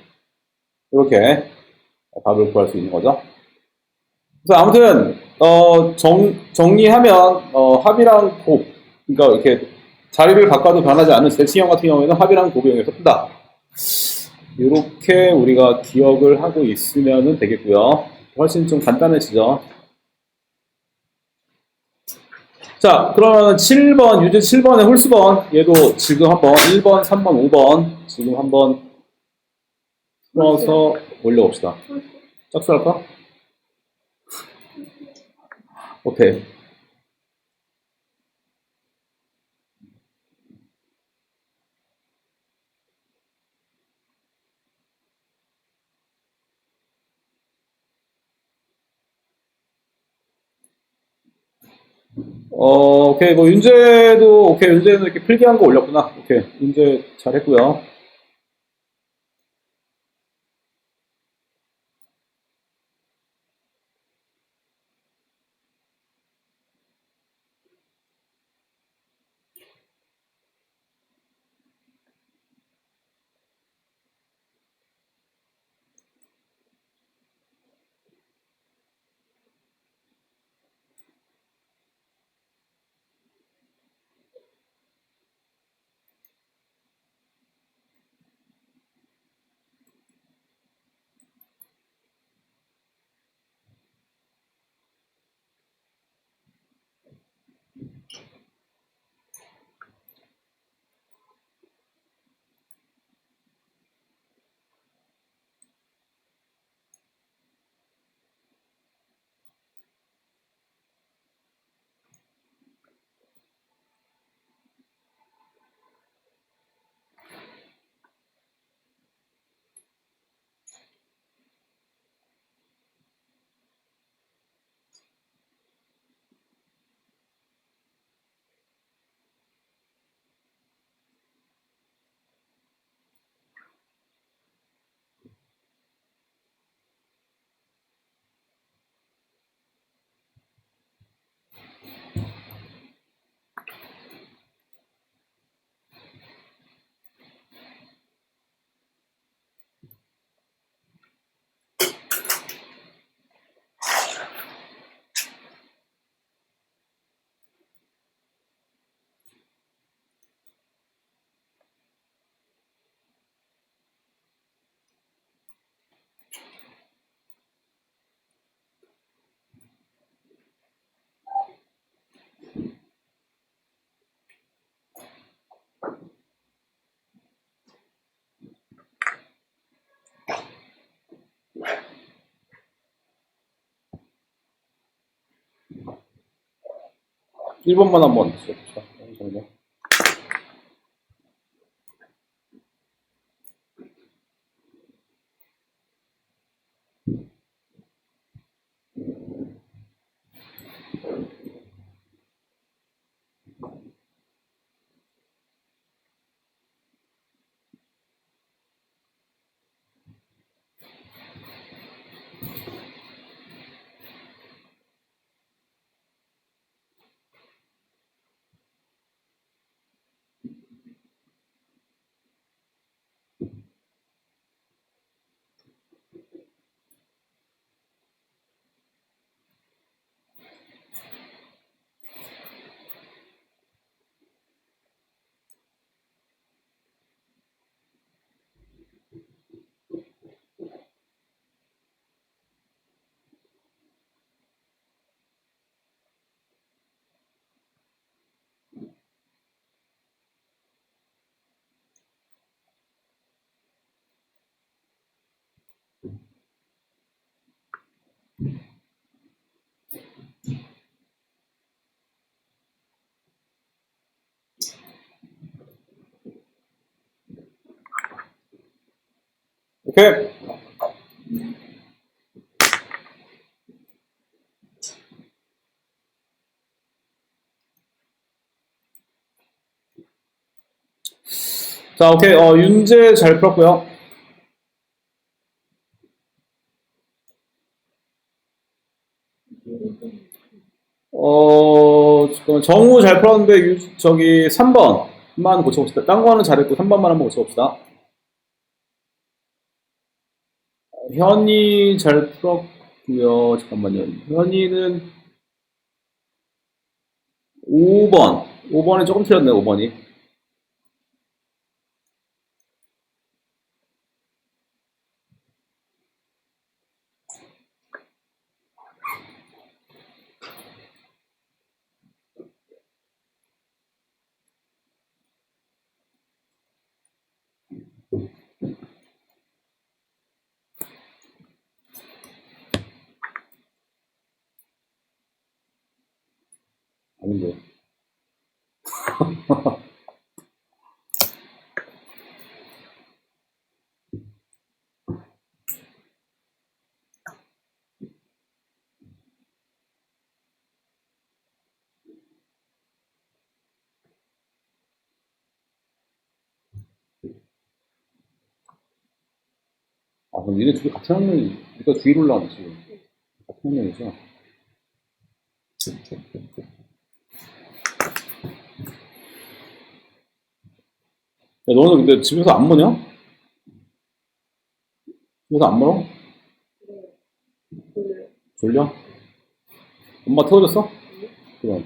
이렇게 답을 구할 수 있는 거죠. 그래서 아무튼, 정리하면, 합이랑 곱. 그러니까 이렇게 자리를 바꿔도 변하지 않는 대칭형 같은 경우에는 합이랑 곱을 이용해서 푼다. 이렇게 우리가 기억을 하고 있으면 되겠고요. 훨씬 좀 간단해지죠. 자, 그러면 7번, 유제 7번의 홀수번. 얘도 지금 한번 1번, 3번, 5번 지금 한번 풀어서 올려봅시다. 짝수할까? 오케이. 오케이. 뭐, 윤재도, 오케이. 윤재는 이렇게 필기한 거 올렸구나. 오케이. 윤재 잘했고요. 일 번만 한번 써봅시다. 잠시만요. 오케이. 자, 오케이. 윤재 잘 풀었고요. 잠깐만. 정우 잘 풀었는데, 저기, 3번만 고쳐봅시다. 딴 거는 잘했고, 3번만 한번 고쳐봅시다. 현이 잘 풀었고요. 잠깐만요. 현이는 5번. 5번이 조금 틀렸네, 5번이. 아닌데. 그럼 얘네 둘이 같은 학년이니까 주위로 올라가지. 같은 학년이죠. 야, 너는 근데 집에서 안 모냐? 집에서 안 멀어? 졸려? 엄마 태워줬어? 그럼.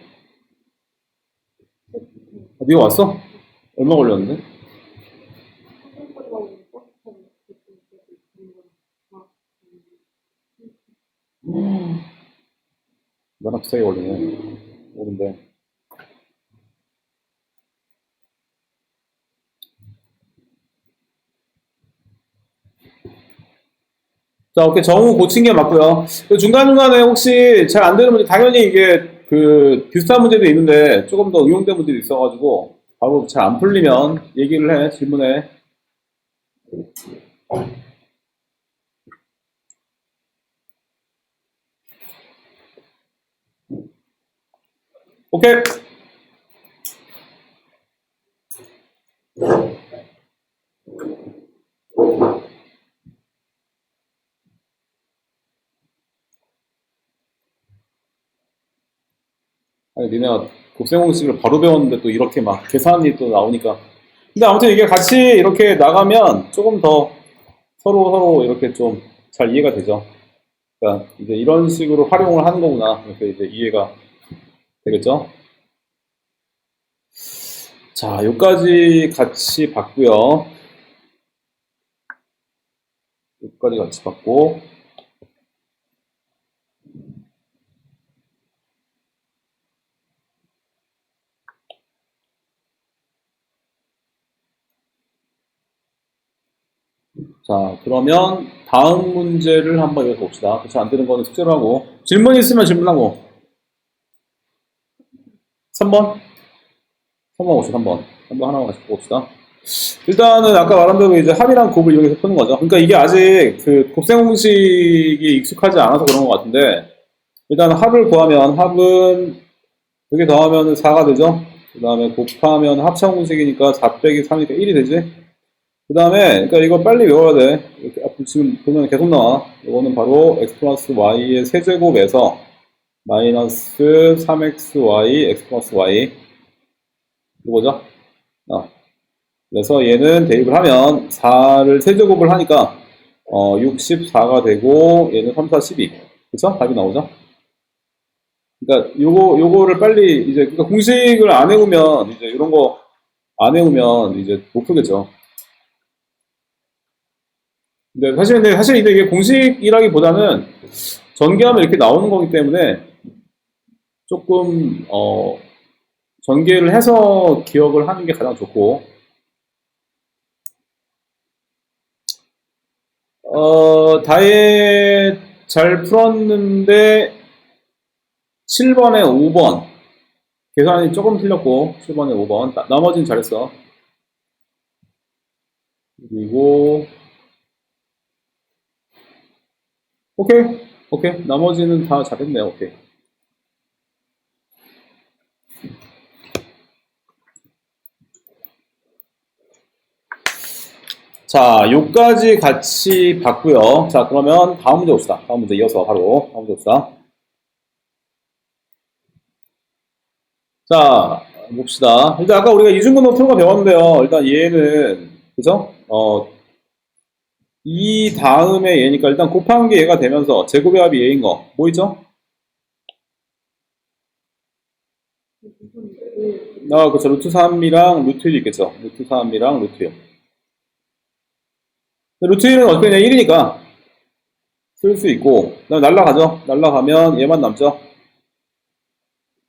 네가 왔어? 얼마 걸렸는데? 나랑 비슷하게 걸리네. 오는데. 자, 오케이. 정우 고친 게 맞고요. 중간중간에 혹시 잘 안 되는 문제, 당연히 이게 그 비슷한 문제도 있는데 조금 더 응용된 문제도 있어가지고 바로 잘 안 풀리면 얘기를 해, 질문해. 오케이. 아니, 니네가 곱셈공식을 바로 배웠는데 또 이렇게 막 계산이 또 나오니까. 근데 아무튼 이게 같이 이렇게 나가면 조금 더 서로 이렇게 좀 잘 이해가 되죠. 그러니까 이제 이런 식으로 활용을 하는 거구나. 이렇게 이제 이해가 되겠죠? 자, 여기까지 같이 봤고요. 여기까지 같이 봤고. 자, 그러면 다음 문제를 한번 읽어봅시다. 그쵸? 안 되는 거는 숙제로 하고. 질문 있으면 질문하고. 3번? 3번 봅시다, 3번. 3번 하나만 같이 봅시다. 일단은 아까 말한 대로 이제 합이랑 곱을 이용해서 푸는 거죠. 그러니까 이게 아직 그 곱셈 공식이 익숙하지 않아서 그런 것 같은데, 일단 합을 구하면 합은 두개 더하면 4가 되죠. 그 다음에 곱하면 합차 공식이니까 4 빼기 3이니까 1이 되지. 그 다음에, 그러니까 이거 빨리 외워야 돼. 이렇게 지금 보면 계속 나와. 이거는 바로 x 플러스 y의 세제곱에서 마이너스 3xy, x 플러스 y. 이거죠? 그래서 얘는 대입을 하면 4를 세제곱을 하니까 64가 되고 얘는 3, 4, 12. 그쵸? 답이 나오죠? 그러니까 요거를 빨리 이제 그러니까 공식을 안 외우면 이제 이런 거 안 외우면 이제 못 풀겠죠. 근데 사실 이게 공식이라기보다는 전개하면 이렇게 나오는 거기 때문에 조금 전개를 해서 기억을 하는 게 가장 좋고 다에 잘 풀었는데 7번에 5번 계산이 조금 틀렸고 7번에 5번 나머지는 잘했어. 그리고 오케이 나머지는 다 잘했네요. 오케이. 자, 요까지 같이 봤고요. 자, 그러면 다음 문제 봅시다. 다음 문제 이어서 바로 다음 문제 봅시다. 자, 봅시다. 일단 아까 우리가 이중근호 푸는 거 배웠는데요. 일단 얘는 그죠? 이 다음에 얘니까 일단 곱한 게 얘가 되면서 제곱의 합이 얘인 거. 뭐 있죠? 그렇죠. 루트 3이랑 루트 1이 있겠죠. 루트 3이랑 루트 1. 루트 1은 어떻게 되냐? 1이니까 쓸 수 있고, 그다음에 날라가죠. 날라가면 얘만 남죠.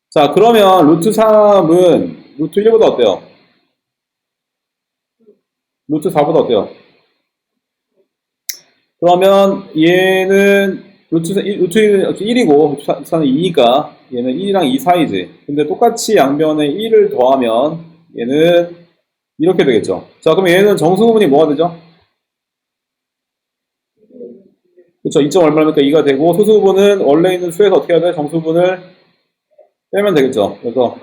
자, 그러면 루트 3은 루트 1보다 어때요? 루트 4보다 어때요? 그러면 얘는 루트 1은 1이고 루트 4는 2니까 얘는 1이랑 2 사이지. 근데 똑같이 양변에 1을 더하면 얘는 이렇게 되겠죠. 자, 그럼 얘는 정수 부분이 뭐가 되죠? 그렇죠. 2점 얼마니까 2가 되고 소수 부분은 원래 있는 수에서 어떻게 해야 돼? 정수 부분을 빼면 되겠죠. 그래서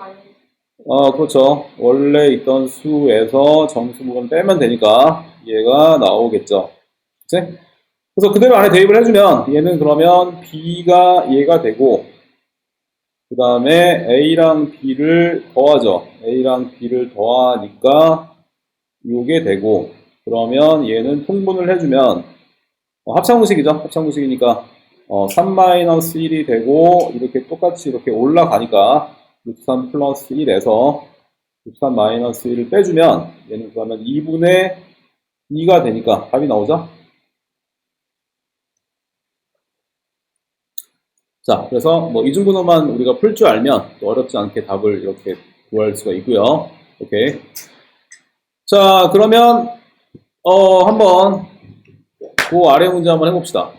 그렇죠. 원래 있던 수에서 정수 부분 빼면 되니까 얘가 나오겠죠. 그치? 그래서 그대로 안에 대입을 해주면 얘는 그러면 B가 얘가 되고 그 다음에 A랑 B를 더하죠. A랑 B를 더하니까 요게 되고 그러면 얘는 통분을 해주면 합창무식이죠. 합창무식이니까 3-1이 되고 이렇게 똑같이 이렇게 올라가니까 루트 3 플러스 1에서 루트 3 마이너스 1을 빼주면 얘는 그러면 2분의 2가 되니까 답이 나오죠. 자, 그래서 뭐 이중분호만 우리가 풀 줄 알면 또 어렵지 않게 답을 이렇게 구할 수가 있고요. 오케이. 자, 그러면 한번 그 아래 문제 한번 해봅시다.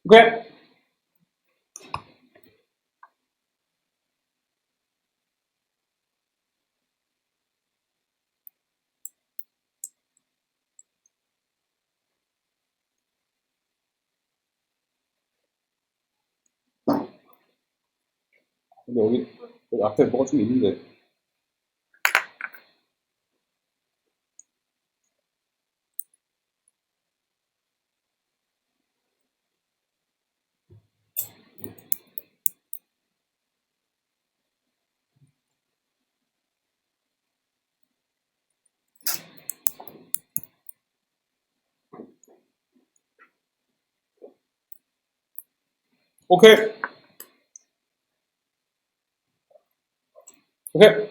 오케이. 근데 여기 앞에 뭐가 좀 있는데. 오케이. 오케이.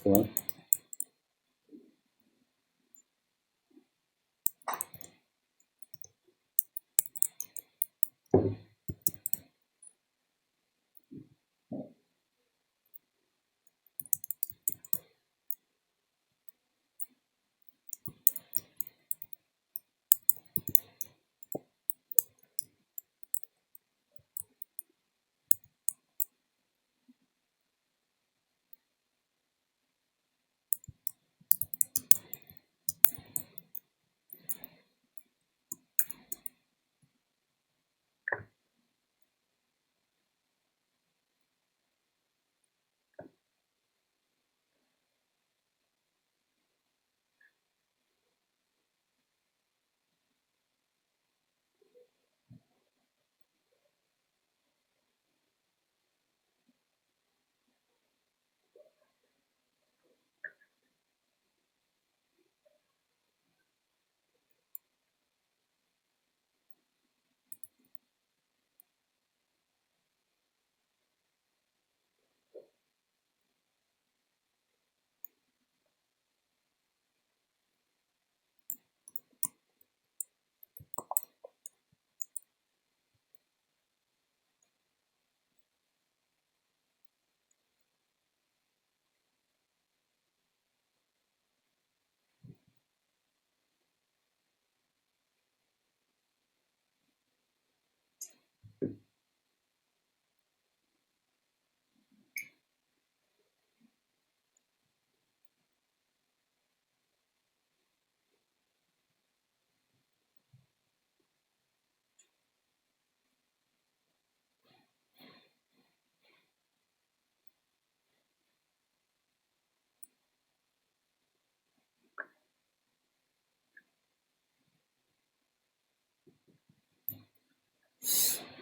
잠깐만.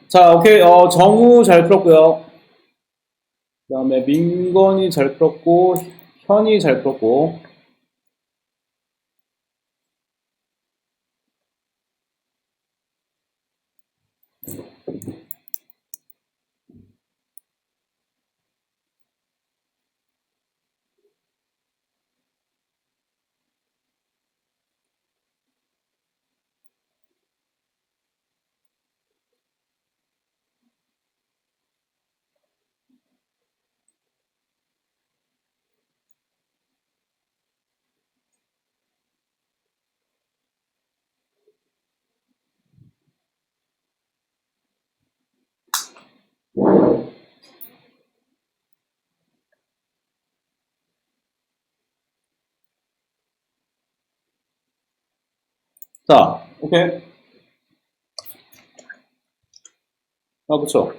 자, 오케이. 정우 잘 풀었고요. 그 다음에 민건이 잘 풀었고, 현이 잘 풀었고. 자, 오케이. 그쵸.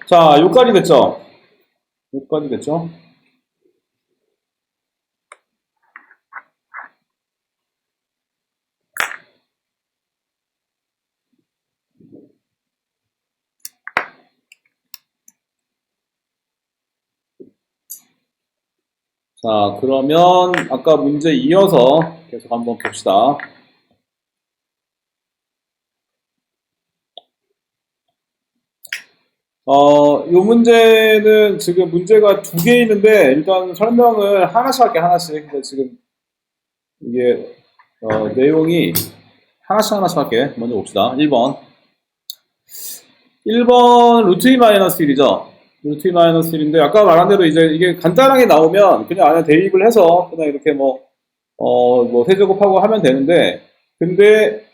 자, 여기까지 됐죠? 여기까지 됐죠? 자, 그러면 아까 문제 이어서 계속 한번 봅시다. 요 문제는 지금 문제가 두 개 있는데 일단 설명을 하나씩 할게, 하나씩. 근데 지금 이게 내용이 하나씩 할게. 먼저 봅시다. 1번. 1번 루트 2 마이너스 1이죠. 루트 2 마이너스 1인데 아까 말한 대로 이제 이게 간단하게 나오면 그냥 안에 대입을 해서 그냥 이렇게 뭐 세제곱하고 하면 되는데 근데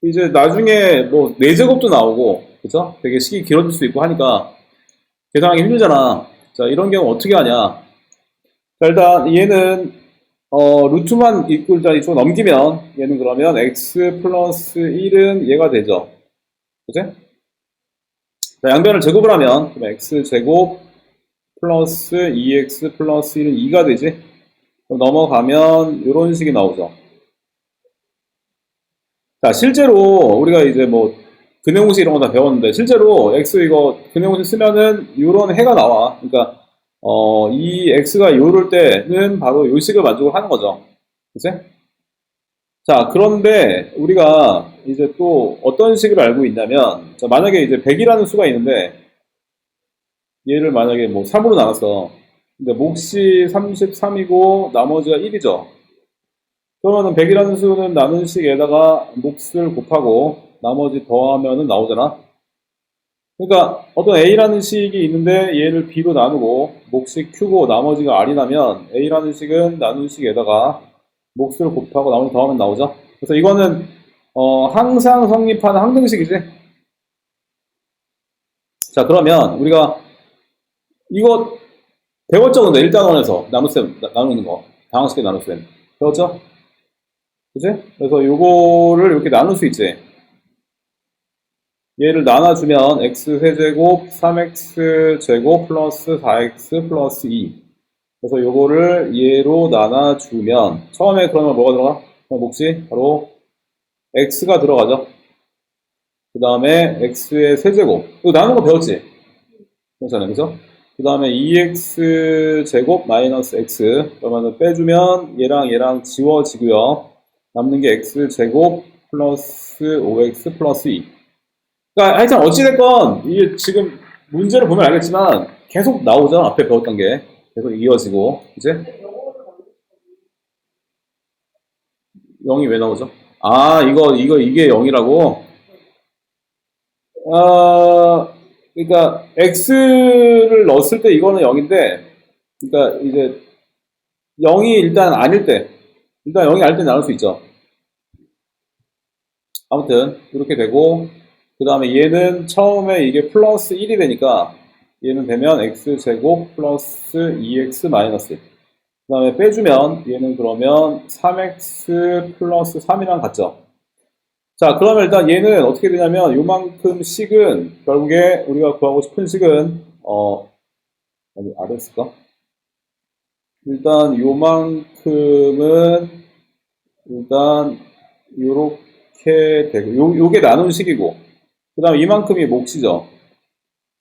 이제 나중에 뭐 4제곱도 나오고 그죠? 되게 식이 길어질 수 있고 하니까 계산하기 힘들잖아. 자, 이런 경우 어떻게 하냐? 자, 일단 얘는 루트만 있고 일단 이쪽 넘기면 얘는 그러면 x 플러스 1은 얘가 되죠. 그치? 자, 양변을 제곱을 하면 그럼 x 제곱 플러스 2x 플러스 1은 2가 되지? 그럼 넘어가면 이런 식이 나오죠. 자, 실제로 우리가 이제 뭐 근해공식 이런 거 다 배웠는데 실제로 x 이거 근해공식 쓰면은 이런 해가 나와. 그러니까 이 x가 요럴 때는 바로 요 식을 만족을 하는 거죠. 그치? 자, 그런데 우리가 이제 또 어떤 식을 알고 있냐면 자, 만약에 이제 100이라는 수가 있는데 얘를 만약에 뭐 3으로 나눴어. 근데 몫이 33이고 나머지가 1이죠. 그러면은 100이라는 수는 나눈 식에다가 몫을 곱하고 나머지 더하면은 나오잖아. 그러니까 어떤 A라는 식이 있는데 얘를 B로 나누고 몫이 Q고 나머지가 R이 나면 A라는 식은 나눈 식에다가 몫을 곱하고 나머지 더하면 나오죠. 그래서 이거는 항상 성립하는 항등식이지. 자, 그러면 우리가 이거 배웠죠? 근데 1단원에서 나눗셈 나누는 거 방정식의 나눗셈 배웠죠? 그치? 그래서 요거를 이렇게 나눌 수 있지. 얘를 나눠주면 x세제곱 3x제곱 플러스 4x 플러스 2. 그래서 요거를 얘로 나눠주면 처음에 그러면 뭐가 들어가? 몫이 바로 x가 들어가죠. 그 다음에 x의 세제곱. 이거 나누는 거 배웠지? 괜찮아요. 그죠? 그 다음에 2x제곱 마이너스 x. 그러면은 빼주면 얘랑 얘랑 지워지고요. 남는 게 x제곱 플러스 5x 플러스 2. 그러니까 하여튼 어찌됐건 이게 지금 문제를 보면 알겠지만 계속 나오죠. 앞에 배웠던 게 계속 이어지고 이제 0이 왜 나오죠? 아 이게 0이라고? 그러니까 x를 넣었을 때 이거는 0인데 그러니까 이제 0이 일단 아닐 때 일단 0이 아닐 때 나올 수 있죠. 아무튼 이렇게 되고 그 다음에 얘는 처음에 이게 플러스 1이 되니까 얘는 되면 x제곱 플러스 2x 마이너스 그 다음에 빼주면 얘는 그러면 3x 플러스 3이랑 같죠. 자, 그러면 일단 얘는 어떻게 되냐면 요만큼 식은 결국에 우리가 구하고 싶은 식은 어디 아래였을까? 일단 요만큼은 일단 요렇게 되고 요게 나눈 식이고 그 다음에 이만큼이 몫이죠.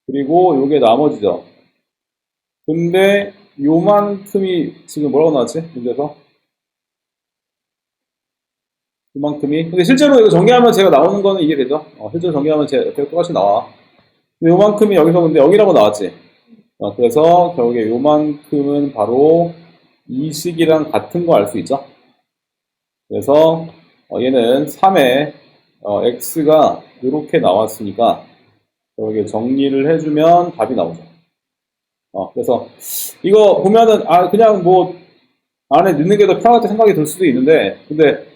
그리고 요게 나머지죠. 근데 요만큼이 지금 뭐라고 나왔지? 문제에서? 요만큼이. 근데 실제로 이거 전개하면 제가 나오는 거는 이게 되죠? 실제로 전개하면 제가 똑같이 나와. 근데 요만큼이 여기서 근데 0이라고 나왔지? 그래서 결국에 요만큼은 바로 이 식이랑 같은 거 알 수 있죠? 그래서 얘는 3에 x가 이렇게 나왔으니까 여기 정리를 해주면 답이 나오죠. 그래서 이거 보면은 그냥 뭐 안에 넣는 게 더 편하다 생각이 들 수도 있는데 근데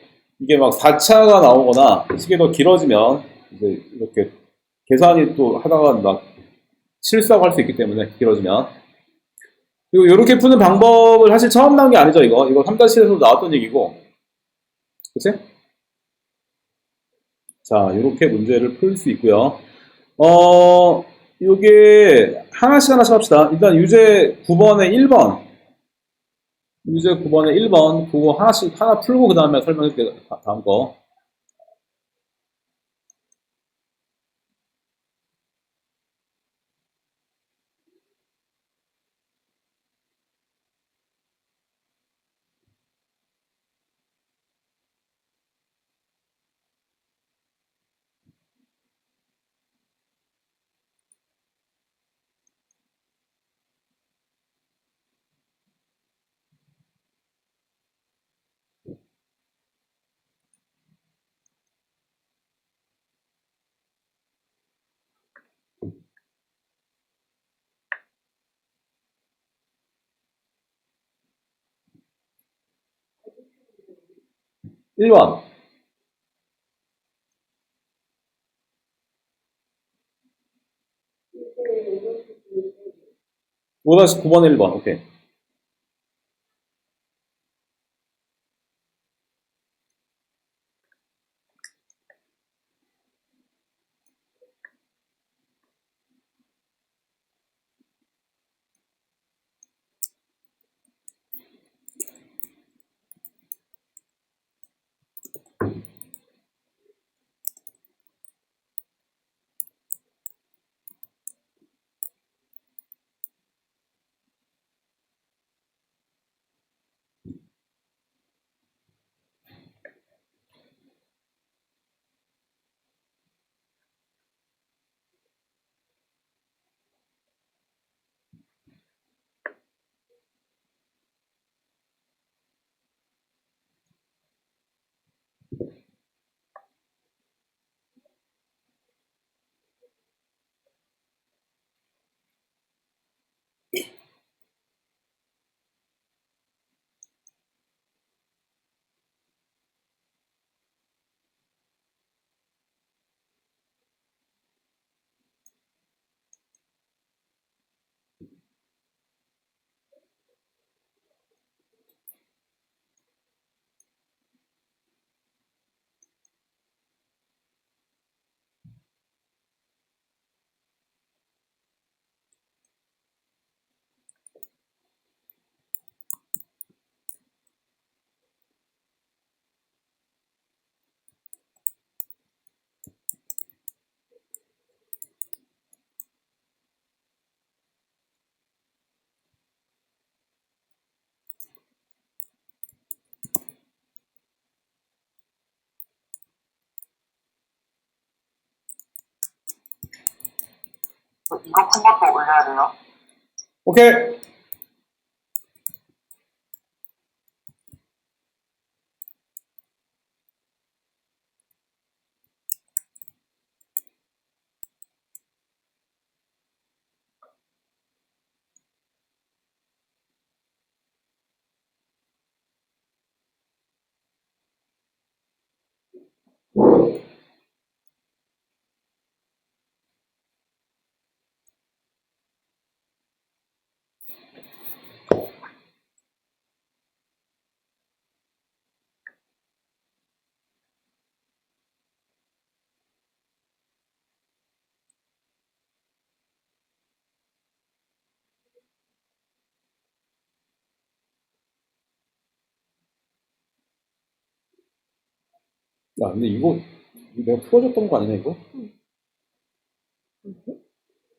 이게 막 4차가 나오거나 시계 더 길어지면 이제 이렇게 계산이 또 하다가 막 실수하고 할 수 있기 때문에 길어지면 그리고 이렇게 푸는 방법을 사실 처음 나온 게 아니죠. 이거 3-1에서 나왔던 얘기고 그치? 자 이렇게 문제를 풀 수 있고요. 요게 하나씩 하나씩 합시다. 일단 유제 9번에 1번 유제 9번에 1번 그거 하나씩 하나 풀고 그 다음에 설명할게요. 다음 거 1번 5-9번 1번. 오케이. 이거 큰 것도 올려야 돼요? 오케이. 야, 근데 이거 내가 풀어줬던 거 아니냐, 이거?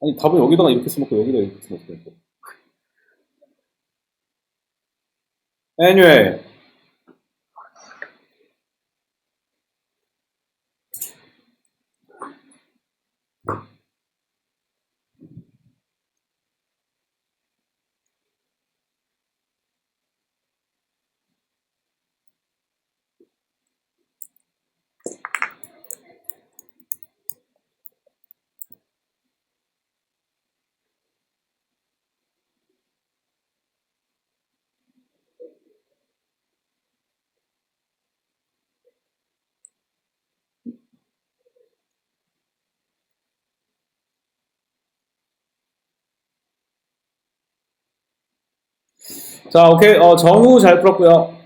아니, 답을 여기다가 이렇게 써놓고 여기다가 이렇게 써놓고 이거. Anyway. 자, 오케이. 정우 잘 풀었고요.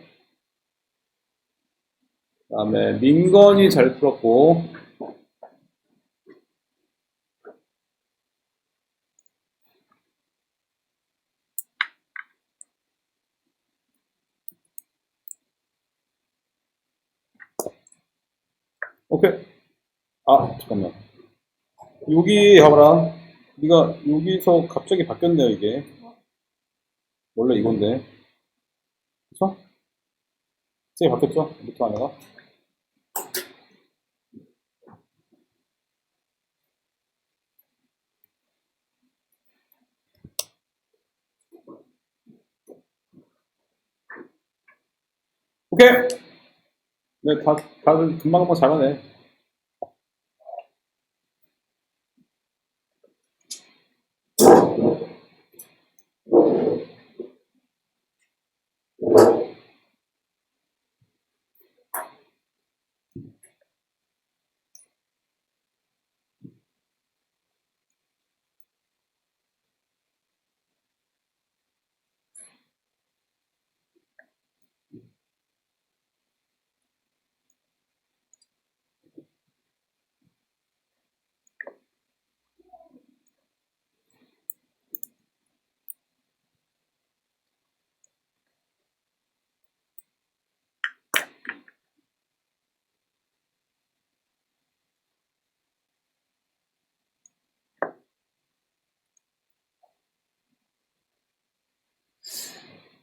그 다음에 민건이 잘 풀었고. 오케이. 아, 잠깐만. 여기 봐봐라. 네가 여기서 갑자기 바뀌었네요, 이게. 원래 이건데. 그쵸? 갑자기 바뀌었죠? 루트 안에가. 오케이. 네, 다들 금방금방 잘하네.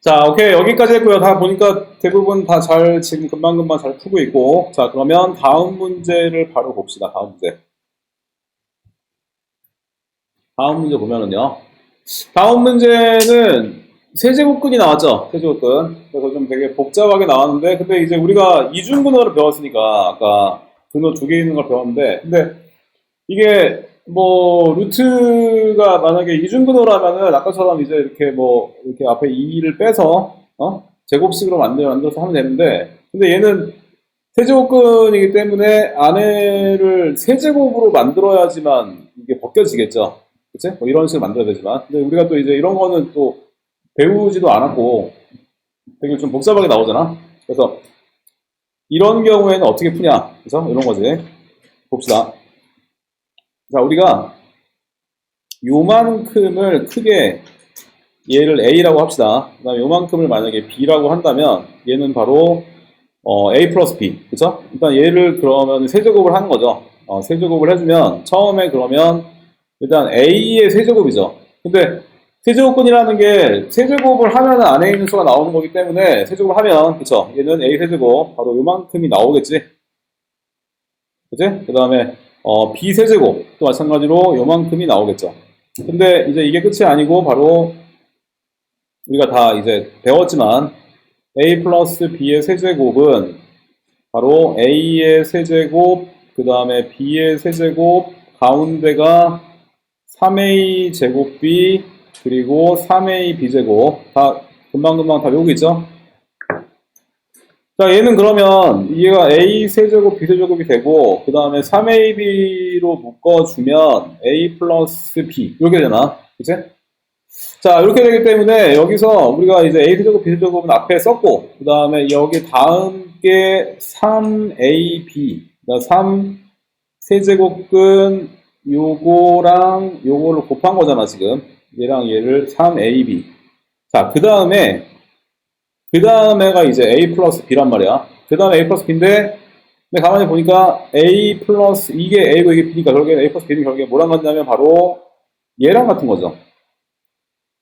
자, 오케이. 여기까지 했고요. 다 보니까 대부분 다 잘, 지금 금방금방 잘 풀고 있고. 자, 그러면 다음 문제를 바로 봅시다. 다음 문제. 다음 문제 보면은요. 다음 문제는 세제곱근이 나왔죠. 세제곱근. 그래서 좀 되게 복잡하게 나왔는데, 근데 이제 우리가 이중근호를 배웠으니까, 아까 근호 두 개 있는 걸 배웠는데, 근데 이게 뭐 루트가 만약에 이중근호라면은 아까처럼 이제 이렇게 뭐 이렇게 앞에 2를 빼서 제곱식으로 만들어서 하면 되는데, 근데 얘는 세제곱근이기 때문에 안에를 세제곱으로 만들어야지만 이게 벗겨지겠죠. 그치? 뭐 이런 식으로 만들어야 되지만. 근데 우리가 또 이제 이런 거는 또 배우지도 않았고 되게 좀 복잡하게 나오잖아. 그래서 이런 경우에는 어떻게 푸냐. 그래서 이런 거지. 봅시다. 자, 우리가 요만큼을 크게 얘를 A라고 합시다. 그 다음에 요만큼을 만약에 B라고 한다면 얘는 바로 A 플러스 B. 그쵸? 일단 얘를 그러면 세제곱을 하는 거죠. 세제곱을 해주면 처음에 그러면 일단 A의 세제곱이죠. 근데 세제곱근이라는 게 세제곱을 하면 안에 있는 수가 나오는 거기 때문에 세제곱을 하면 그쵸? 얘는 A 세제곱 바로 요만큼이 나오겠지. 그치? 그 다음에 B 세제곱 또 마찬가지로 요만큼이 나오겠죠. 근데 이제 이게 끝이 아니고 바로 우리가 다 이제 배웠지만 A 플러스 B의 세제곱은 바로 A의 세제곱, 그 다음에 B의 세제곱, 가운데가 3A 제곱 B, 그리고 3A B제곱. 다 금방금방 다 외우고 있죠? 자, 얘는 그러면 얘가 A 세제곱 B 세제곱이 되고, 그 다음에 3AB로 묶어주면 A 플러스 B. 이렇게 되나? 그치? 자, 이렇게 되기 때문에 여기서 우리가 이제 A 세제곱, B 세제곱은 앞에 썼고, 그 다음에 여기 다음 게 3AB, 그러니까 3 세제곱근 요거랑 요거를 곱한 거잖아, 지금. 얘랑 얘를 3AB. 자, 그 다음에가 이제 A 플러스 B란 말이야. 그 다음에 A 플러스 B인데, 근데 가만히 보니까 A 플러스, 이게 A고 이게 B니까 결국엔 A 플러스 B는 결국에 뭐랑 같냐면 바로 얘랑 같은 거죠.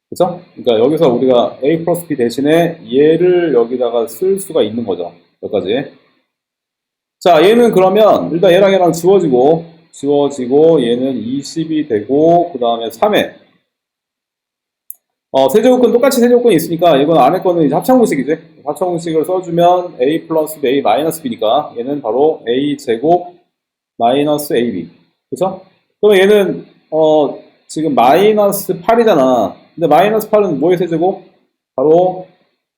그쵸? 그러니까 여기서 우리가 A 플러스 B 대신에 얘를 여기다가 쓸 수가 있는 거죠. 여기까지. 자, 얘는 그러면 일단 얘랑 지워지고 얘는 20이 되고 그 다음에 3에 세제곱근 똑같이 세제곱근이 있으니까 이건 안에 거는 이제 합창공식이지. 합창공식을 써주면 A 플러스 B, A 마이너스 B니까 얘는 바로 A 제곱 마이너스 AB. 그쵸? 그러면 얘는 지금 마이너스 8이잖아. 근데 마이너스 8은 뭐의 세제곱? 바로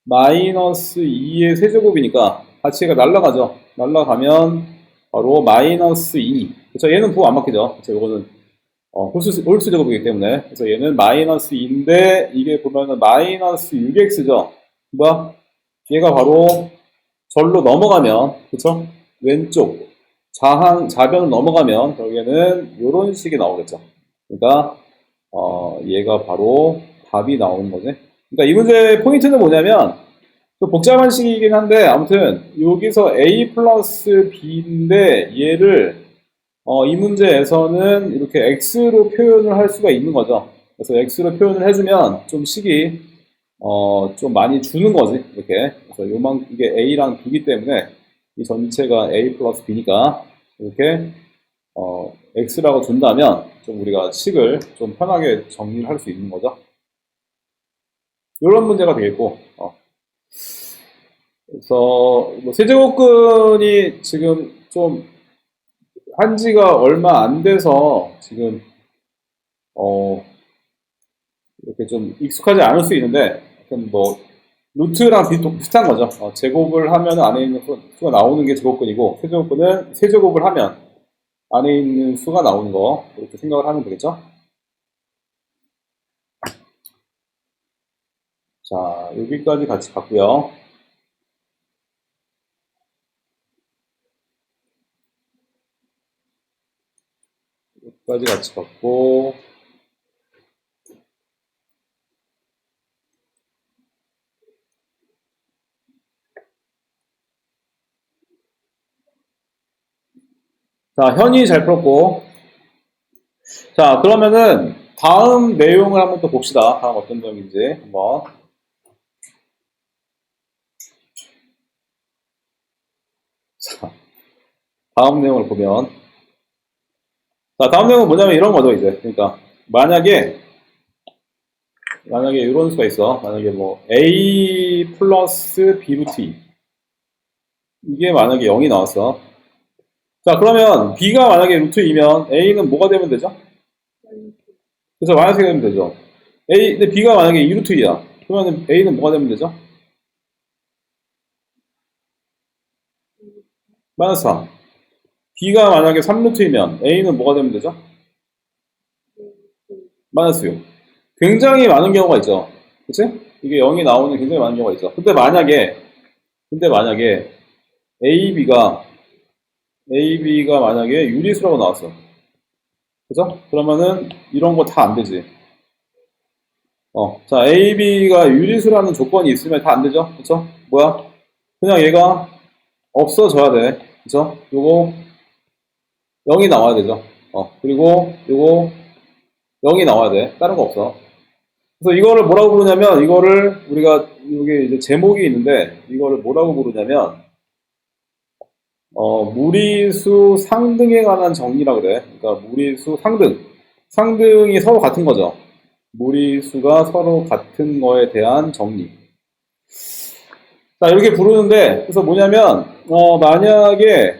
마이너스 2의 세제곱이니까 같이 얘가 날라가죠. 날라가면 바로 마이너스 2. 그쵸? 얘는 부호 안 바뀌죠. 그쵸? 이거는 홀수 제곱이기 때문에. 그래서 얘는 마이너스 2인데 이게 보면은 마이너스 6x죠. 뭐야? 얘가 바로 절로 넘어가면 그쵸? 왼쪽 좌변을 넘어가면 결국에는 이런 식이 나오겠죠. 그러니까 얘가 바로 답이 나오는 거지. 그러니까 이 문제의 포인트는 뭐냐면 좀 복잡한 식이긴 한데 아무튼 여기서 A 플러스 B인데 얘를 이 문제에서는 이렇게 X로 표현을 할 수가 있는 거죠. 그래서 X로 표현을 해주면 좀 식이 좀 많이 주는 거지. 이렇게. 그래서 이게 A랑 B이기 때문에 이 전체가 A 플러스 B니까 이렇게 X라고 준다면 좀 우리가 식을 좀 편하게 정리를 할 수 있는 거죠. 이런 문제가 되겠고 그래서 뭐 세제곱근이 지금 좀 한지가 얼마 안 돼서 지금 이렇게 좀 익숙하지 않을 수 있는데 뭐 루트랑 비슷한 거죠. 제곱을 하면 안에 있는 수가 나오는 게 제곱근이고 세제곱근은 세제곱을 하면 안에 있는 수가 나오는 거 이렇게 생각을 하면 되겠죠. 자, 여기까지 같이 봤고요. 여기까지 같이 봤고 자, 현이 잘 풀었고 자, 그러면은 다음 내용을 한번 또 봅시다. 다음 어떤 내용인지 한번 다음 내용을 보면, 자, 다음 내용은 뭐냐면 이런 거죠, 이제. 그러니까, 만약에 이런 수가 있어. 만약에 뭐, a 플러스 b 루트 2. 이게 만약에 0이 나왔어. 자, 그러면 b가 만약에 루트 2면 a는 뭐가 되면 되죠? 그래서 마이너스가 되면 되죠. 근데 b가 만약에 2 루트 2야. 그러면 a는 뭐가 되면 되죠? 마이너스 3. b가 만약에 3 루트 2면 a는 뭐가 되면 되죠? 마이너스 6. 굉장히 많은 경우가 있죠. 그치? 이게 0이 나오는 굉장히 많은 경우가 있죠. 근데 만약에 AB가 만약에 유리수라고 나왔어. 그죠? 그러면은 이런 거 다 안 되지. 자, AB가 유리수라는 조건이 있으면 다 안 되죠? 그쵸? 뭐야? 그냥 얘가 없어져야 돼. 그쵸? 요거 0이 나와야 되죠. 그리고 요거 0이 나와야 돼. 다른 거 없어. 그래서 이거를 뭐라고 부르냐면, 이거를 우리가, 이게 이제 제목이 있는데, 이거를 뭐라고 부르냐면, 무리수 상등에 관한 정리라고 그래. 그러니까 무리수 상등. 상등이 서로 같은 거죠. 무리수가 서로 같은 거에 대한 정리. 자, 이렇게 부르는데, 그래서 뭐냐면, 만약에,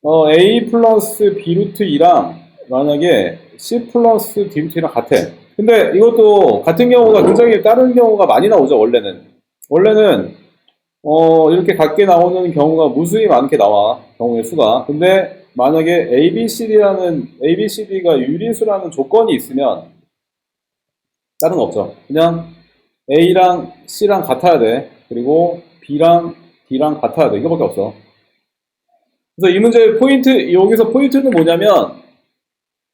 A 플러스 B 루트 2랑, 만약에 C 플러스 D 루트 2랑 같아. 근데 이것도 같은 경우가 굉장히 다른 경우가 많이 나오죠, 원래는. 원래는, 이렇게 같게 나오는 경우가 무수히 많게 나와, 경우의 수가. 근데 만약에 ABCD가 유리수라는 조건이 있으면, 다른 거 없죠. 그냥 A랑 C랑 같아야 돼. 그리고 B랑 D랑 같아야 돼. 이거밖에 없어. 그래서 이 문제의 여기서 포인트는 뭐냐면,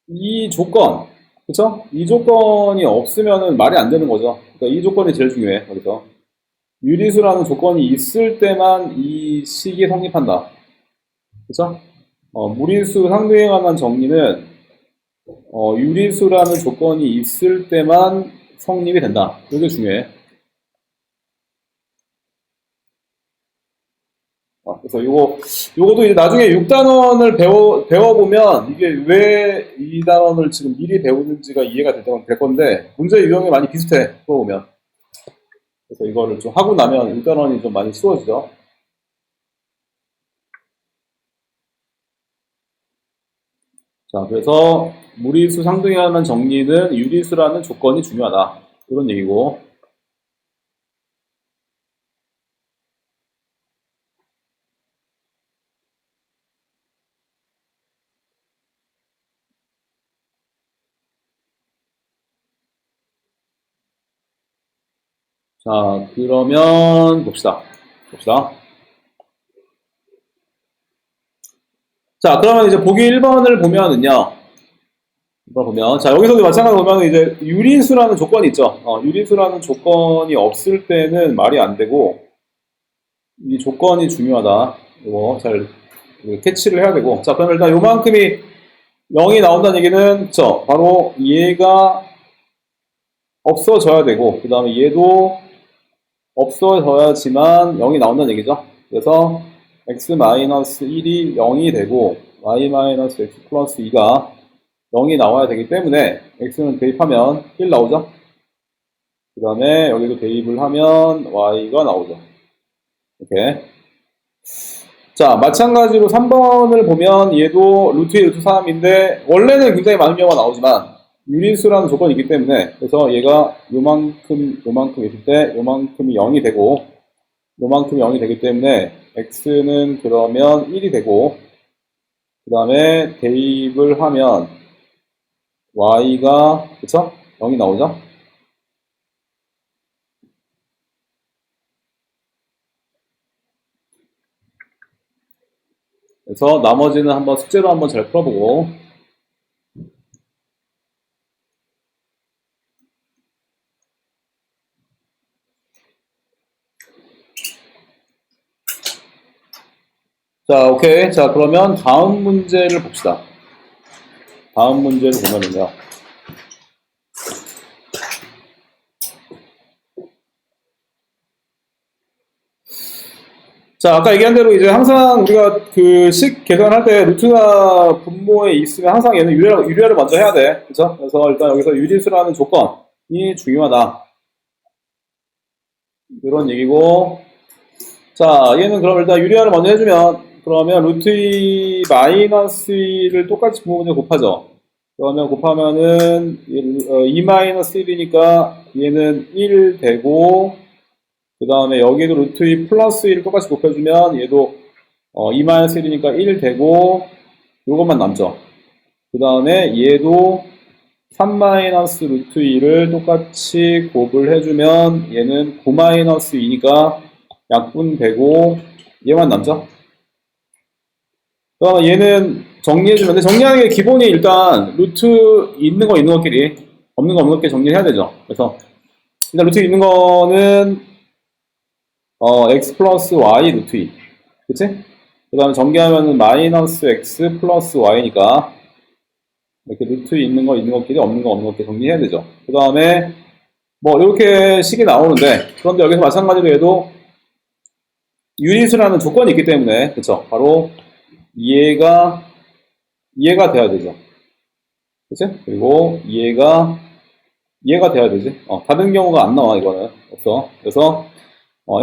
이 조건, 그쵸? 이 조건이 없으면은 말이 안 되는 거죠. 그러니까 이 조건이 제일 중요해, 여기서. 유리수라는 조건이 있을 때만 이 식이 성립한다. 그쵸? 무리수 상등에 관한 정리는, 유리수라는 조건이 있을 때만 성립이 된다. 이게 중요해. 그래서 요거도 이제 나중에 6단원을 배워보면 이게 왜 이 단원을 지금 미리 배우는지가 이해가 될 건데, 문제 유형이 많이 비슷해, 풀어보면. 그래서 이거를 좀 하고 나면 6단원이 좀 많이 쉬워지죠. 자, 그래서 무리수 상등에 관한 정리는 유리수라는 조건이 중요하다. 그런 얘기고. 자, 그러면 봅시다. 자, 그러면 이제 보기 1번을 보면은요. 자, 여기서도 마찬가지로 보면 이제 유리수라는 조건이 있죠. 유리수라는 조건이 없을 때는 말이 안 되고, 이 조건이 중요하다. 이거 잘 캐치를 해야 되고. 자, 그러면 일단 요만큼이 0이 나온다는 얘기는, 그쵸? 바로 얘가 없어져야 되고, 그 다음에 얘도 없어져야지만 0이 나온다는 얘기죠. 그래서 x-1이 0이 되고, y-x 플러스 2가 0이 나와야 되기 때문에 x는 대입하면 1 나오죠. 그 다음에 여기도 대입을 하면 y가 나오죠. 이렇게. 자, 마찬가지로 3번을 보면 얘도 루트 2, 루트 3인데 원래는 굉장히 많은 경우가 나오지만 유리수라는 조건이 있기 때문에, 그래서 얘가 요만큼 있을 때 요만큼이 0이 되고 요만큼이 0이 되기 때문에 x는 그러면 1이 되고, 그 다음에 대입을 하면 y가, 그쵸? 0이 나오죠? 그래서 나머지는 한번 숙제로 한번 잘 풀어보고. 자, 오케이. 자, 그러면 다음 문제를 봅시다. 다음 문제를 보면은요. 자, 아까 얘기한 대로 이제 항상 우리가 그 식 계산할 때 루트가 분모에 있으면 항상 얘는 유리화를 먼저 해야 돼. 그죠? 그래서 일단 여기서 유리수라는 조건이 중요하다. 이런 얘기고. 자, 얘는 그럼 일단 유리화를 먼저 해주면, 그러면 루트 2 마이너스 2를 똑같이 분모문제 곱하죠. 그러면 곱하면은 2 마이너스 1이니까 얘는 1 되고, 그 다음에 여기도 루트 2 플러스 1을 똑같이 곱해주면 얘도 2 마이너스 1이니까 1 되고, 요것만 남죠. 그 다음에 얘도 3 마이너스 루트 2를 똑같이 곱을 해주면 얘는 9 마이너스 2니까 약분되고 얘만 남죠. 그러면 얘는 정리해주면, 근데 정리하는 게 기본이 일단 루트 있는 거 있는 것끼리, 없는 거 없는 것끼리 정리해야 되죠. 그래서 일단 루트 있는 거는 x 플러스 y 루트 2, 그치? 그 다음에 전개하면은 마이너스 x 플러스 y니까 이렇게 루트 있는 거 있는 것끼리 없는 거 없는 것끼리 정리해야 되죠. 그 다음에 뭐 이렇게 식이 나오는데, 그런데 여기서 마찬가지로 얘도 유리수라는 조건이 있기 때문에, 그쵸? 바로 이해가 돼야 되죠. 그치? 그리고 이해가 돼야 되지. 다른 경우가 안 나와, 이거는. 없어. 그래서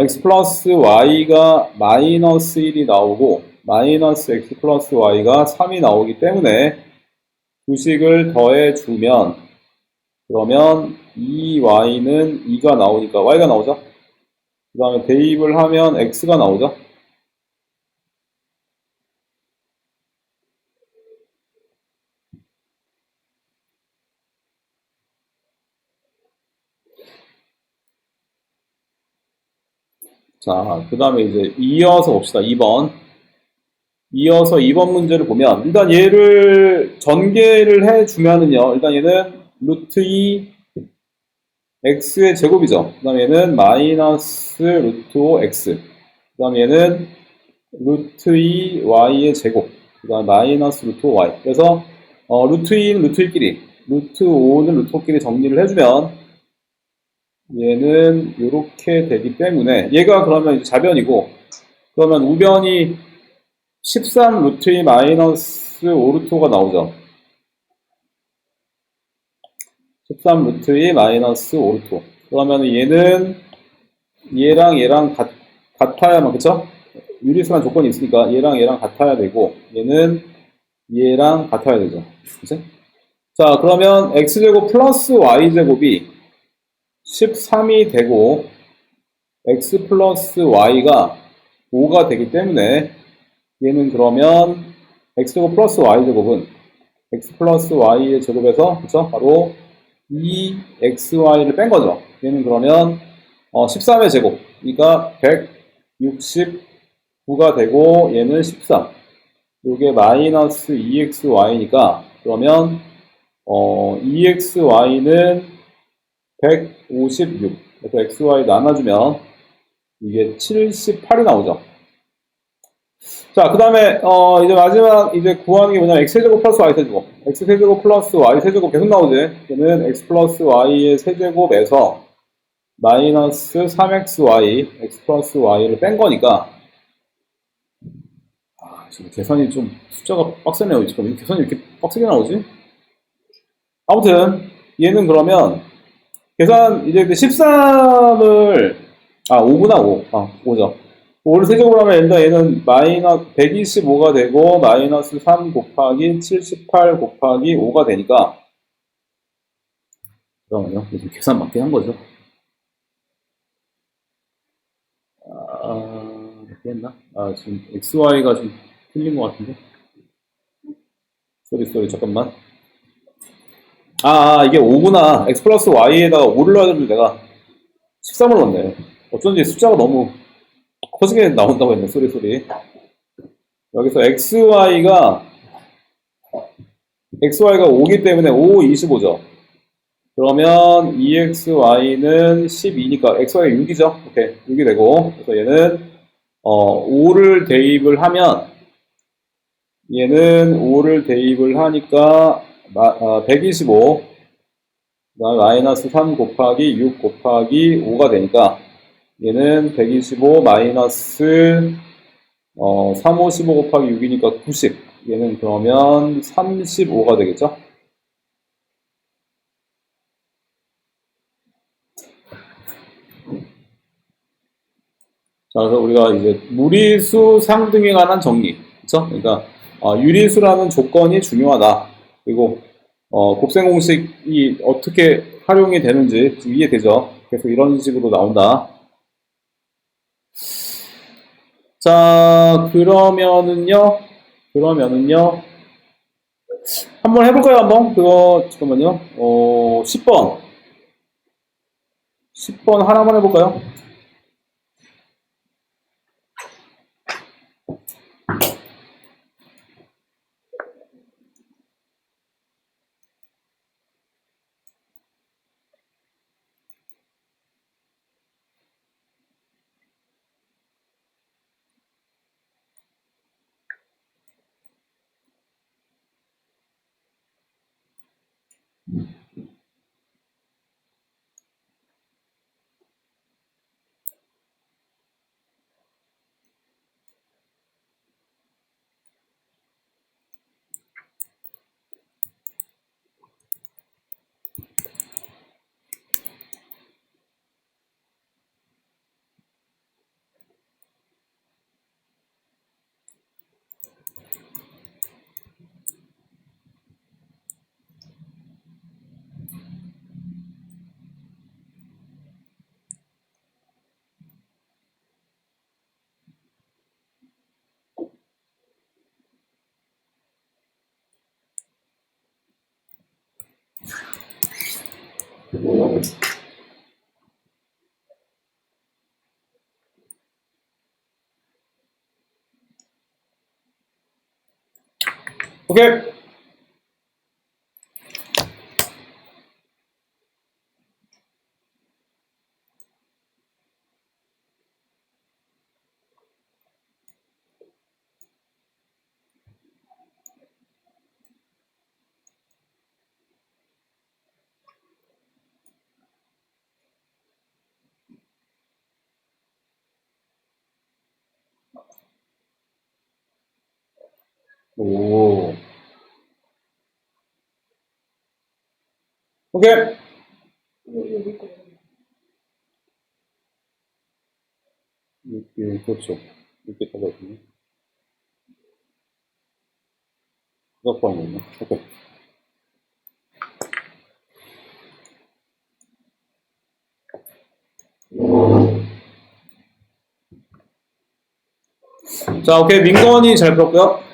x 플러스 y가 마이너스 1이 나오고 마이너스 x 플러스 y가 3이 나오기 때문에 두 식을 더해주면, 그러면 2y는 2가 나오니까 y가 나오죠. 그 다음에 대입을 하면 x가 나오죠. 자, 그 다음에 이제 이어서 봅시다. 2번. 이어서 2번 문제를 보면, 일단 얘를 전개를 해주면은요, 일단 얘는 루트 2 x의 제곱이죠. 그 다음에 얘는 마이너스 루트 5 x. 그 다음에 얘는 루트 2 y의 제곱. 그 다음에 마이너스 루트 5 y. 그래서 루트 2는 루트 1끼리, 루트 5는 루트 5끼리 정리를 해주면 얘는 이렇게 되기 때문에, 얘가 그러면 이제 자변이고, 그러면 우변이 13 루트 2 마이너스 5 루트 5가 나오죠. 13 루트 2 마이너스 5 루트 5. 그러면 얘는 얘랑 같아야만, 그쵸? 유리수란 조건이 있으니까 얘랑 같아야 되고, 얘는 얘랑 같아야 되죠. 그치? 자, 그러면 x제곱 플러스 y제곱이 13이 되고 x 플러스 y가 5가 되기 때문에 얘는 그러면 x제곱 플러스 y제곱은 x 플러스 y의 제곱에서, 그쵸? 바로 2xy를 뺀 거죠. 얘는 그러면 13의 제곱, 그러니까 169가 되고 얘는 13. 요게 마이너스 2xy니까 그러면 2xy는 156. 그래서 xy 나눠주면 이게 78이 나오죠. 자, 그 다음에 이제 마지막 이제 구하는 게 뭐냐면 x세제곱 플러스 y세제곱. x세제곱 플러스 y세제곱 계속 나오지. 얘는 x 플러스 y의 세제곱에서 마이너스 3xy, x 플러스 y를 뺀 거니까, 지금 계산이 좀 숫자가 빡세네요. 지금 계산이 이렇게 빡세게 나오지? 아무튼 얘는 그러면 계산 이제 13을 5구나 5. 5죠. 5를 세제곱을 하면 일단 얘는 마이너스 125가 되고 마이너스 3 곱하기 78 곱하기 5가 되니까, 그러면요. 지금 계산 맞긴 한 거죠. 이렇게 했나? 지금 XY가 좀 틀린 것 같은데. 쏘리, 잠깐만. 이게 5구나. X 플러스 Y에다가 5를 넣어야 되는데 내가 13을 넣었네. 어쩐지 숫자가 너무 커지게 나온다고 했네. 쏘리. 여기서 XY가 5기 때문에 5, 25죠. 그러면 EXY는 12니까 XY가 6이죠. 오케이. 6이 되고, 그래서 얘는 5를 대입을 하면, 얘는 5를 대입을 하니까 125, 그 다음에 마이너스 3 곱하기 6 곱하기 5가 되니까 얘는 125 마이너스 3, 5, 15 곱하기 6이니까 90. 얘는 그러면 35가 되겠죠? 자, 그래서 우리가 이제 무리수 상등에 관한 정리. 그쵸? 그러니까, 유리수라는 조건이 중요하다. 그리고, 곱셈 공식이 어떻게 활용이 되는지 지금 이해되죠? 계속 이런 식으로 나온다. 자, 그러면은요, 한번 해볼까요, 한번? 잠깐만요. 10번. 10번 하나만 해볼까요? 오케이. 오. 오케이. 이렇게, 그렇죠. 이렇게 떨어지네. 그렇고 하면요. 오케이. 자, 오케이. 민건이 잘 풀었고요.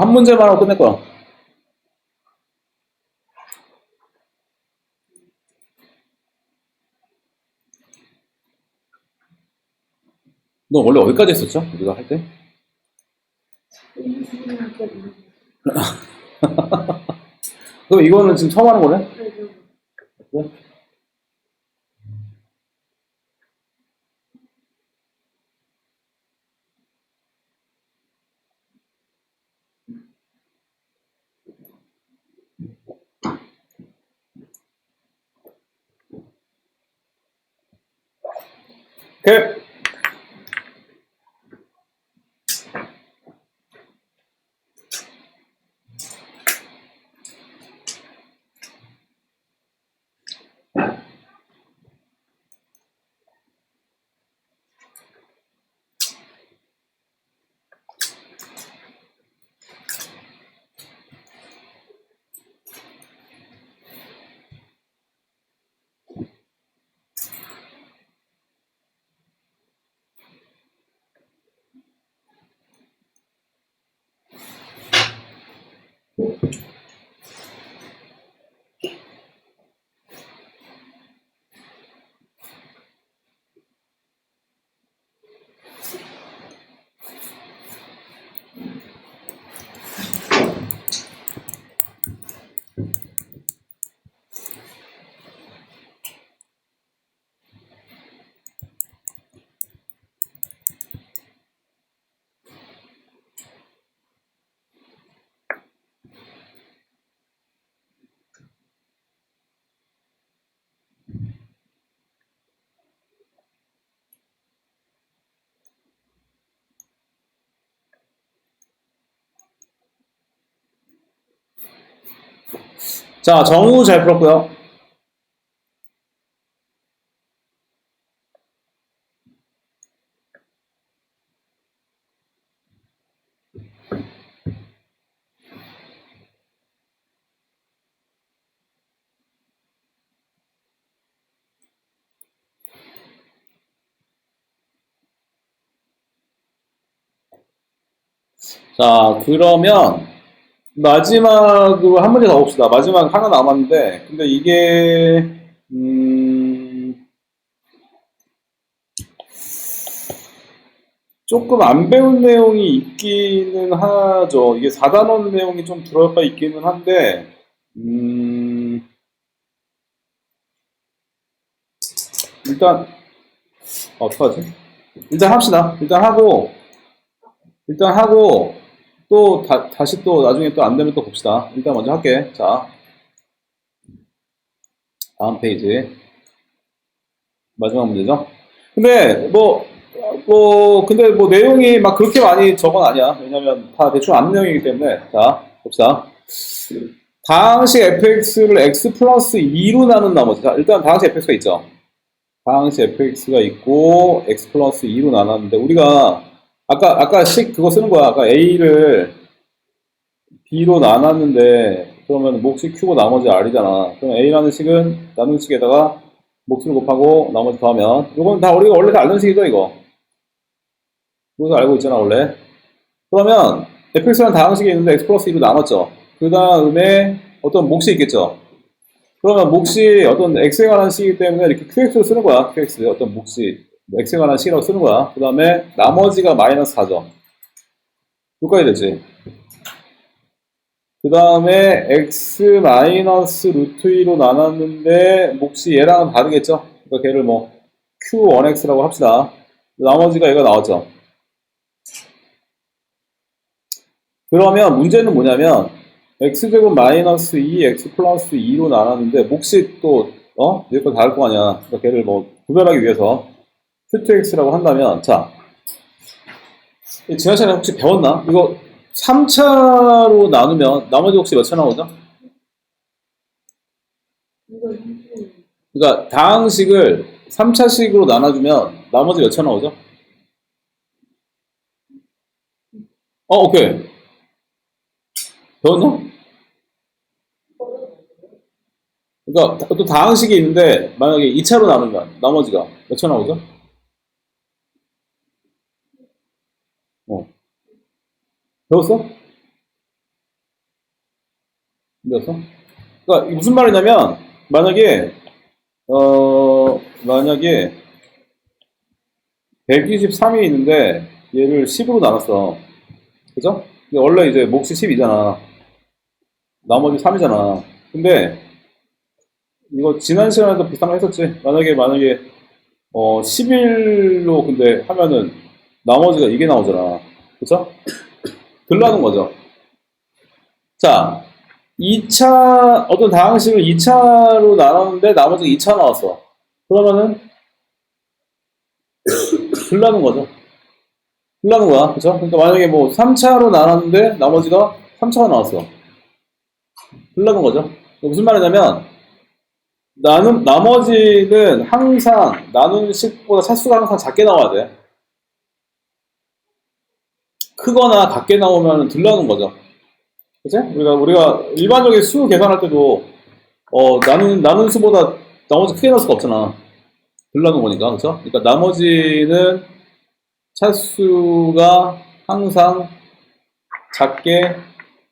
한 문제만 하고 끝낼 거야. 너 원래 어디까지 했었죠? 우리가 할 때? 그럼 이거는 지금 처음 하는 거네? 네? 오케이. 자, 정우 잘 풀었고요. 자, 그러면 마지막으로 한 문제 더 봅시다. 마지막 하나 남았는데, 근데 이게 조금 안 배운 내용이 있기는 하죠. 이게 4단원 내용이 좀 들어가 있기는 한데, 일단 어떡하지? 일단 합시다. 일단 하고 또 다시 또 나중에 또 안 되면 또 봅시다. 일단 먼저 할게. 자, 다음 페이지. 마지막 문제죠. 근데 근데 뭐 내용이 막 그렇게 많이 적은 아니야. 왜냐면 다 대충 아는 내용이기 때문에. 자, 봅시다. 다항식 fx를 x 플러스 2로 나눈 나머지. 자, 일단 다항식 fx가 있죠. 다항식 fx가 있고 x 플러스 2로 나눴는데 우리가 아까 식 그거 쓰는 거야. 아까 a를 b로 나눴는데 그러면 몫이 q고 나머지 r이잖아. 그럼 a라는 식은 나눈 식에다가 몫을 곱하고 나머지 더하면 이건 다 우리가 원래 다 알던 식이죠 이거. 이거 알고 있잖아 원래. 그러면 fx라는 다항식이 있는데 x 플러스 2로 나눴죠. 그 다음에 어떤 몫이 있겠죠. 그러면 몫이 어떤 x에 관한 식이기 때문에 이렇게 qx로 쓰는 거야. qx 어떤 몫이 x에 관한 식이라고 쓰는 거야. 그 다음에 나머지가 마이너스 4죠. 여기까지 되지. 그 다음에 x 마이너스 루트 2로 나눴는데 몫이 얘랑은 다르겠죠. 그러니까 걔를 뭐 q1x라고 합시다. 나머지가 얘가 나왔죠. 그러면 문제는 뭐냐면 x제곱 마이너스 2 x 플러스 2로 나눴는데 몫이 또 얘가 다를 거 아니야. 그러니까 걔를 뭐 구별하기 위해서 q2x라고 한다면 자 지난 시간에 혹시 배웠나? 이거 3차로 나누면 나머지 혹시 몇 차 나오죠? 그러니까 다항식을 3차식으로 나눠주면 나머지 몇 차 나오죠? 오케이. 배웠냐? 그러니까 또 다항식이 있는데 만약에 2차로 나누면 나머지가 몇 차 나오죠? 배웠어? 배웠어? 그러니까 무슨 말이냐면 만약에 123이 있는데 얘를 10으로 나눴어. 그죠? 근데 원래 이제 몫이 10이잖아. 나머지 3이잖아. 근데 이거 지난 시간에도 비슷한 거 했었지. 만약에 11로 근데 하면은 나머지가 이게 나오잖아. 그쵸? 들라는 거죠. 자, 2차, 어떤 다항식을 2차로 나눴는데 나머지가 2차 나왔어. 그러면은 들라는 거죠. 들라는 거야. 그쵸? 그러니까 만약에 뭐 3차로 나눴는데 나머지가 3차가 나왔어. 들라는 거죠. 무슨 말이냐면 나머지는 항상 나누는 식보다 차수가 항상 작게 나와야 돼. 크거나 같게 나오면 들라는 거죠. 그치? 우리가 일반적인 수 계산할 때도, 나눈 수보다 나머지 크게 나올 수가 없잖아. 들라는 거니까. 그쵸? 그러니까 나머지는 차수가 항상 작게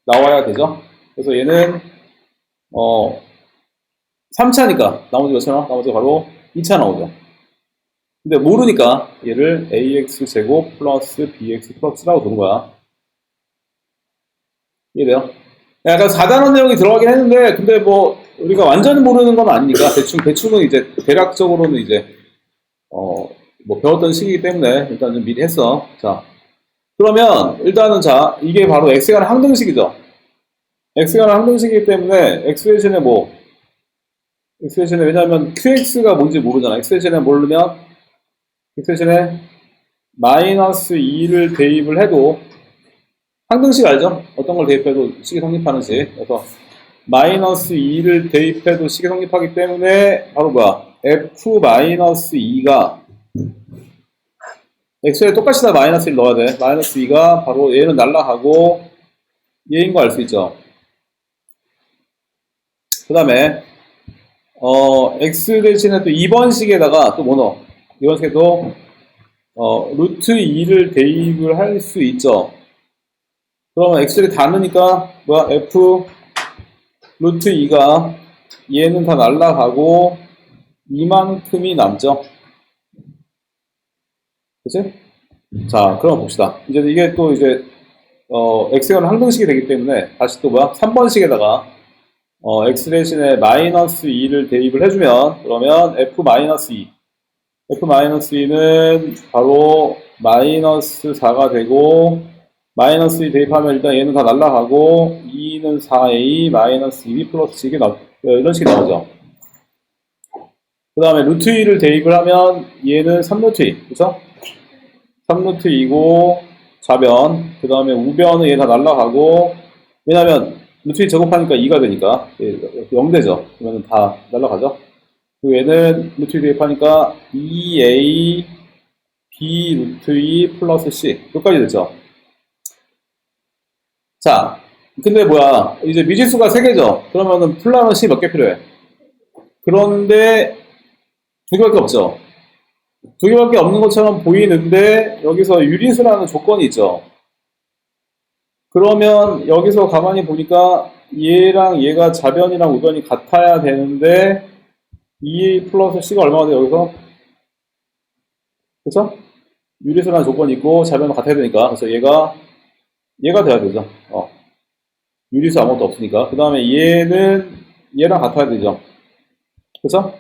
나와야 되죠. 그래서 얘는, 3차니까 나머지 몇 차 나와? 나머지가 바로 2차 나오죠. 근데 모르니까 얘를 ax제곱 플러스 bx 플러스라고 두는 거야. 이해돼요? 약간 4단원 내용이 들어가긴 했는데 근데 뭐 우리가 완전 모르는 건 아니니까 대충은 이제 대략적으로는 이제 뭐 배웠던 시기이기 때문에 일단 좀 미리 했어. 자, 그러면 일단은 자 이게 바로 x에 관한 항등식이죠. x에 관한 항등식이기 때문에 x 대신에 x 대신에 왜냐하면 qx가 뭔지 모르잖아. x 대신에 모르면 x 대신에 마이너스 2를 대입을 해도 항등식 알죠? 어떤 걸 대입해도 식이 성립하는 식. 그래서 마이너스 2를 대입해도 식이 성립하기 때문에 바로 뭐야? f-2가 x에 똑같이 다 마이너스 1 넣어야 돼. 마이너스 2가 바로 얘는 날라가고 얘인 거 알 수 있죠. 그 다음에 x 대신에 또 2번 식에다가 또 뭐 넣어? 이번 식에도 루트 2를 대입을 할 수 있죠. 그러면 x를 다 넣으니까 뭐야? f 루트 2가 얘는 다 날라가고 이만큼이 남죠. 그치? 자, 그럼 봅시다. 이제 이게 또 이제 x가 항등식이 되기 때문에 다시 또 뭐야? 3번식에다가 x 대신에 마이너스 2를 대입을 해주면 그러면 f-2 f-2는 바로 마이너스 4가 되고 마이너스 2 대입하면 일단 얘는 다 날라가고 2는 4a 마이너스 2b 플러스 이게 이런 식이 나오죠. 그 다음에 루트 2를 대입을 하면 얘는 3루트 2 그쵸? 3루트 2고 좌변 그 다음에 우변은 얘 다 날라가고 왜냐면 루트 2 제곱하니까 2가 되니까 0되죠. 그러면 다 날라가죠. 그리고 얘는 루트 2 대입하니까 2a b 루트 2 플러스 c 여기까지 됐죠. 자, 근데 뭐야 이제 미지수가 3개죠. 그러면은 풀라는 c 몇 개 필요해? 그런데 2개밖에 없죠. 2개밖에 없는 것처럼 보이는데 여기서 유리수라는 조건이 있죠. 그러면 여기서 가만히 보니까 얘랑 얘가 좌변이랑 우변이 같아야 되는데 2 플러스 c가 얼마가 돼요 여기서? 그쵸? 유리수라는 조건이 있고 좌변은 같아야 되니까 그래서 얘가 돼야 되죠. 유리수 아무것도 없으니까. 그 다음에 얘는 얘랑 같아야 되죠. 그쵸?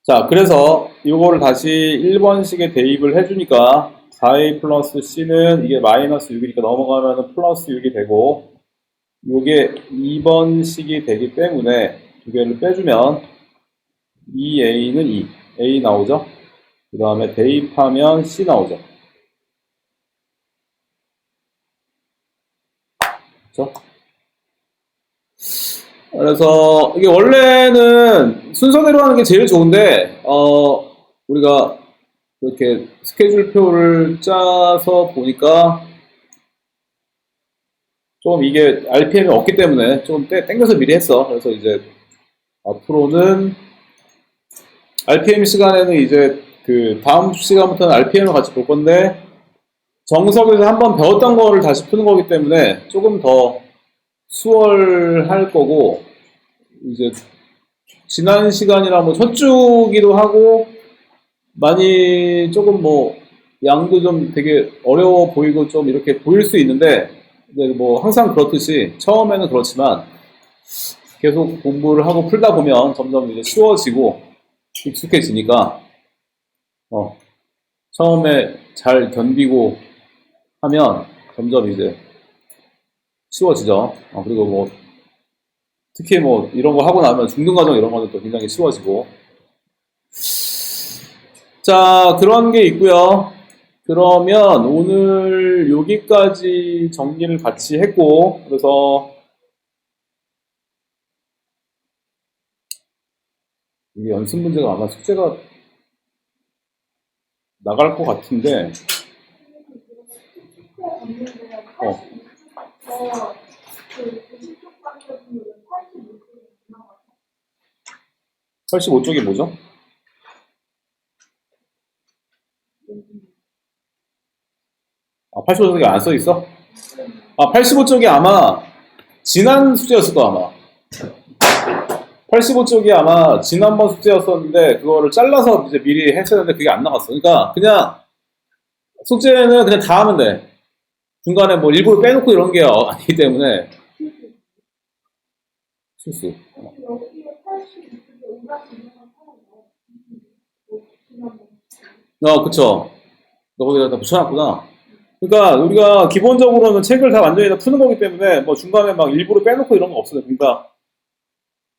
자, 그래서 이거를 다시 1번식에 대입을 해주니까 4a 플러스 c는 이게 마이너스 6이니까 넘어가면 플러스 6이 되고 이게 2번식이 되기 때문에 두 개를 빼주면 2a는 2, a 나오죠? 그 다음에 대입하면 c 나오죠. 그렇죠? 그래서 이게 원래는 순서대로 하는 게 제일 좋은데 우리가 이렇게 스케줄표를 짜서 보니까 좀 이게 RPM이 없기 때문에 좀 땡겨서 미리 했어. 그래서 이제 앞으로는 RPM 시간에는 이제 그 다음 시간부터는 RPM을 같이 볼 건데 정석에서 한번 배웠던 거를 다시 푸는 거기 때문에 조금 더 수월할 거고 이제 지난 시간이라 뭐 첫 주기도 하고 많이 조금 뭐 양도 좀 되게 어려워 보이고 좀 이렇게 보일 수 있는데 뭐 항상 그렇듯이 처음에는 그렇지만 계속 공부를 하고 풀다 보면 점점 이제 쉬워지고 익숙해지니까 처음에 잘 견디고 하면 점점 이제 쉬워지죠. 그리고 뭐 특히 뭐 이런 거 하고 나면 중등 과정 이런 거는 또 굉장히 쉬워지고. 자, 그런 게 있고요. 그러면 오늘 여기까지 정리를 같이 했고, 그래서 이게 연습 문제가 아마 숙제가 나갈 것 같은데, 85쪽이 뭐죠? 85쪽이 안 써 있어? 85쪽이 아마 지난 숙제였을 거야, 아마. 85쪽이 아마 지난번 숙제였었는데, 그거를 잘라서 이제 미리 했어야 되는데, 그게 안 나갔어. 그러니까, 그냥, 숙제는 그냥 다 하면 돼. 중간에 뭐 일부러 빼놓고 이런 게 아니기 때문에. 실수. 그쵸. 너 거기다 붙여놨구나. 그러니까 우리가 기본적으로는 책을 다 완전히 다 푸는 거기 때문에 뭐 중간에 막 일부러 빼놓고 이런 거 없어요. 그러니까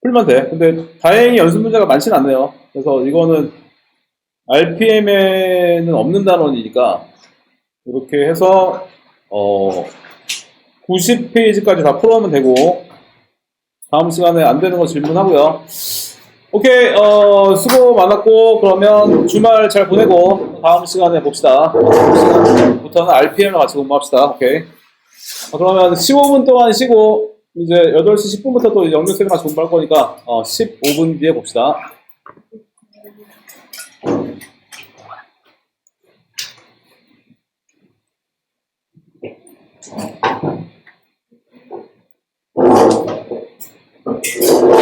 풀면 돼. 근데 다행히 연습 문제가 많지는 않네요. 그래서 이거는 RPM에는 없는 단원이니까 이렇게 해서 90페이지까지 다 풀어오면 되고, 다음 시간에 안 되는 거 질문하고요. 오케이, 수고 많았고, 그러면 주말 잘 보내고, 다음 시간에 봅시다. 다음 시간부터는 RPM을 같이 공부합시다. 오케이. 그러면 15분 동안 쉬고, 이제 8시 10분부터 또 연결쌤이랑 같이 공부할 거니까, 15분 뒤에 봅시다.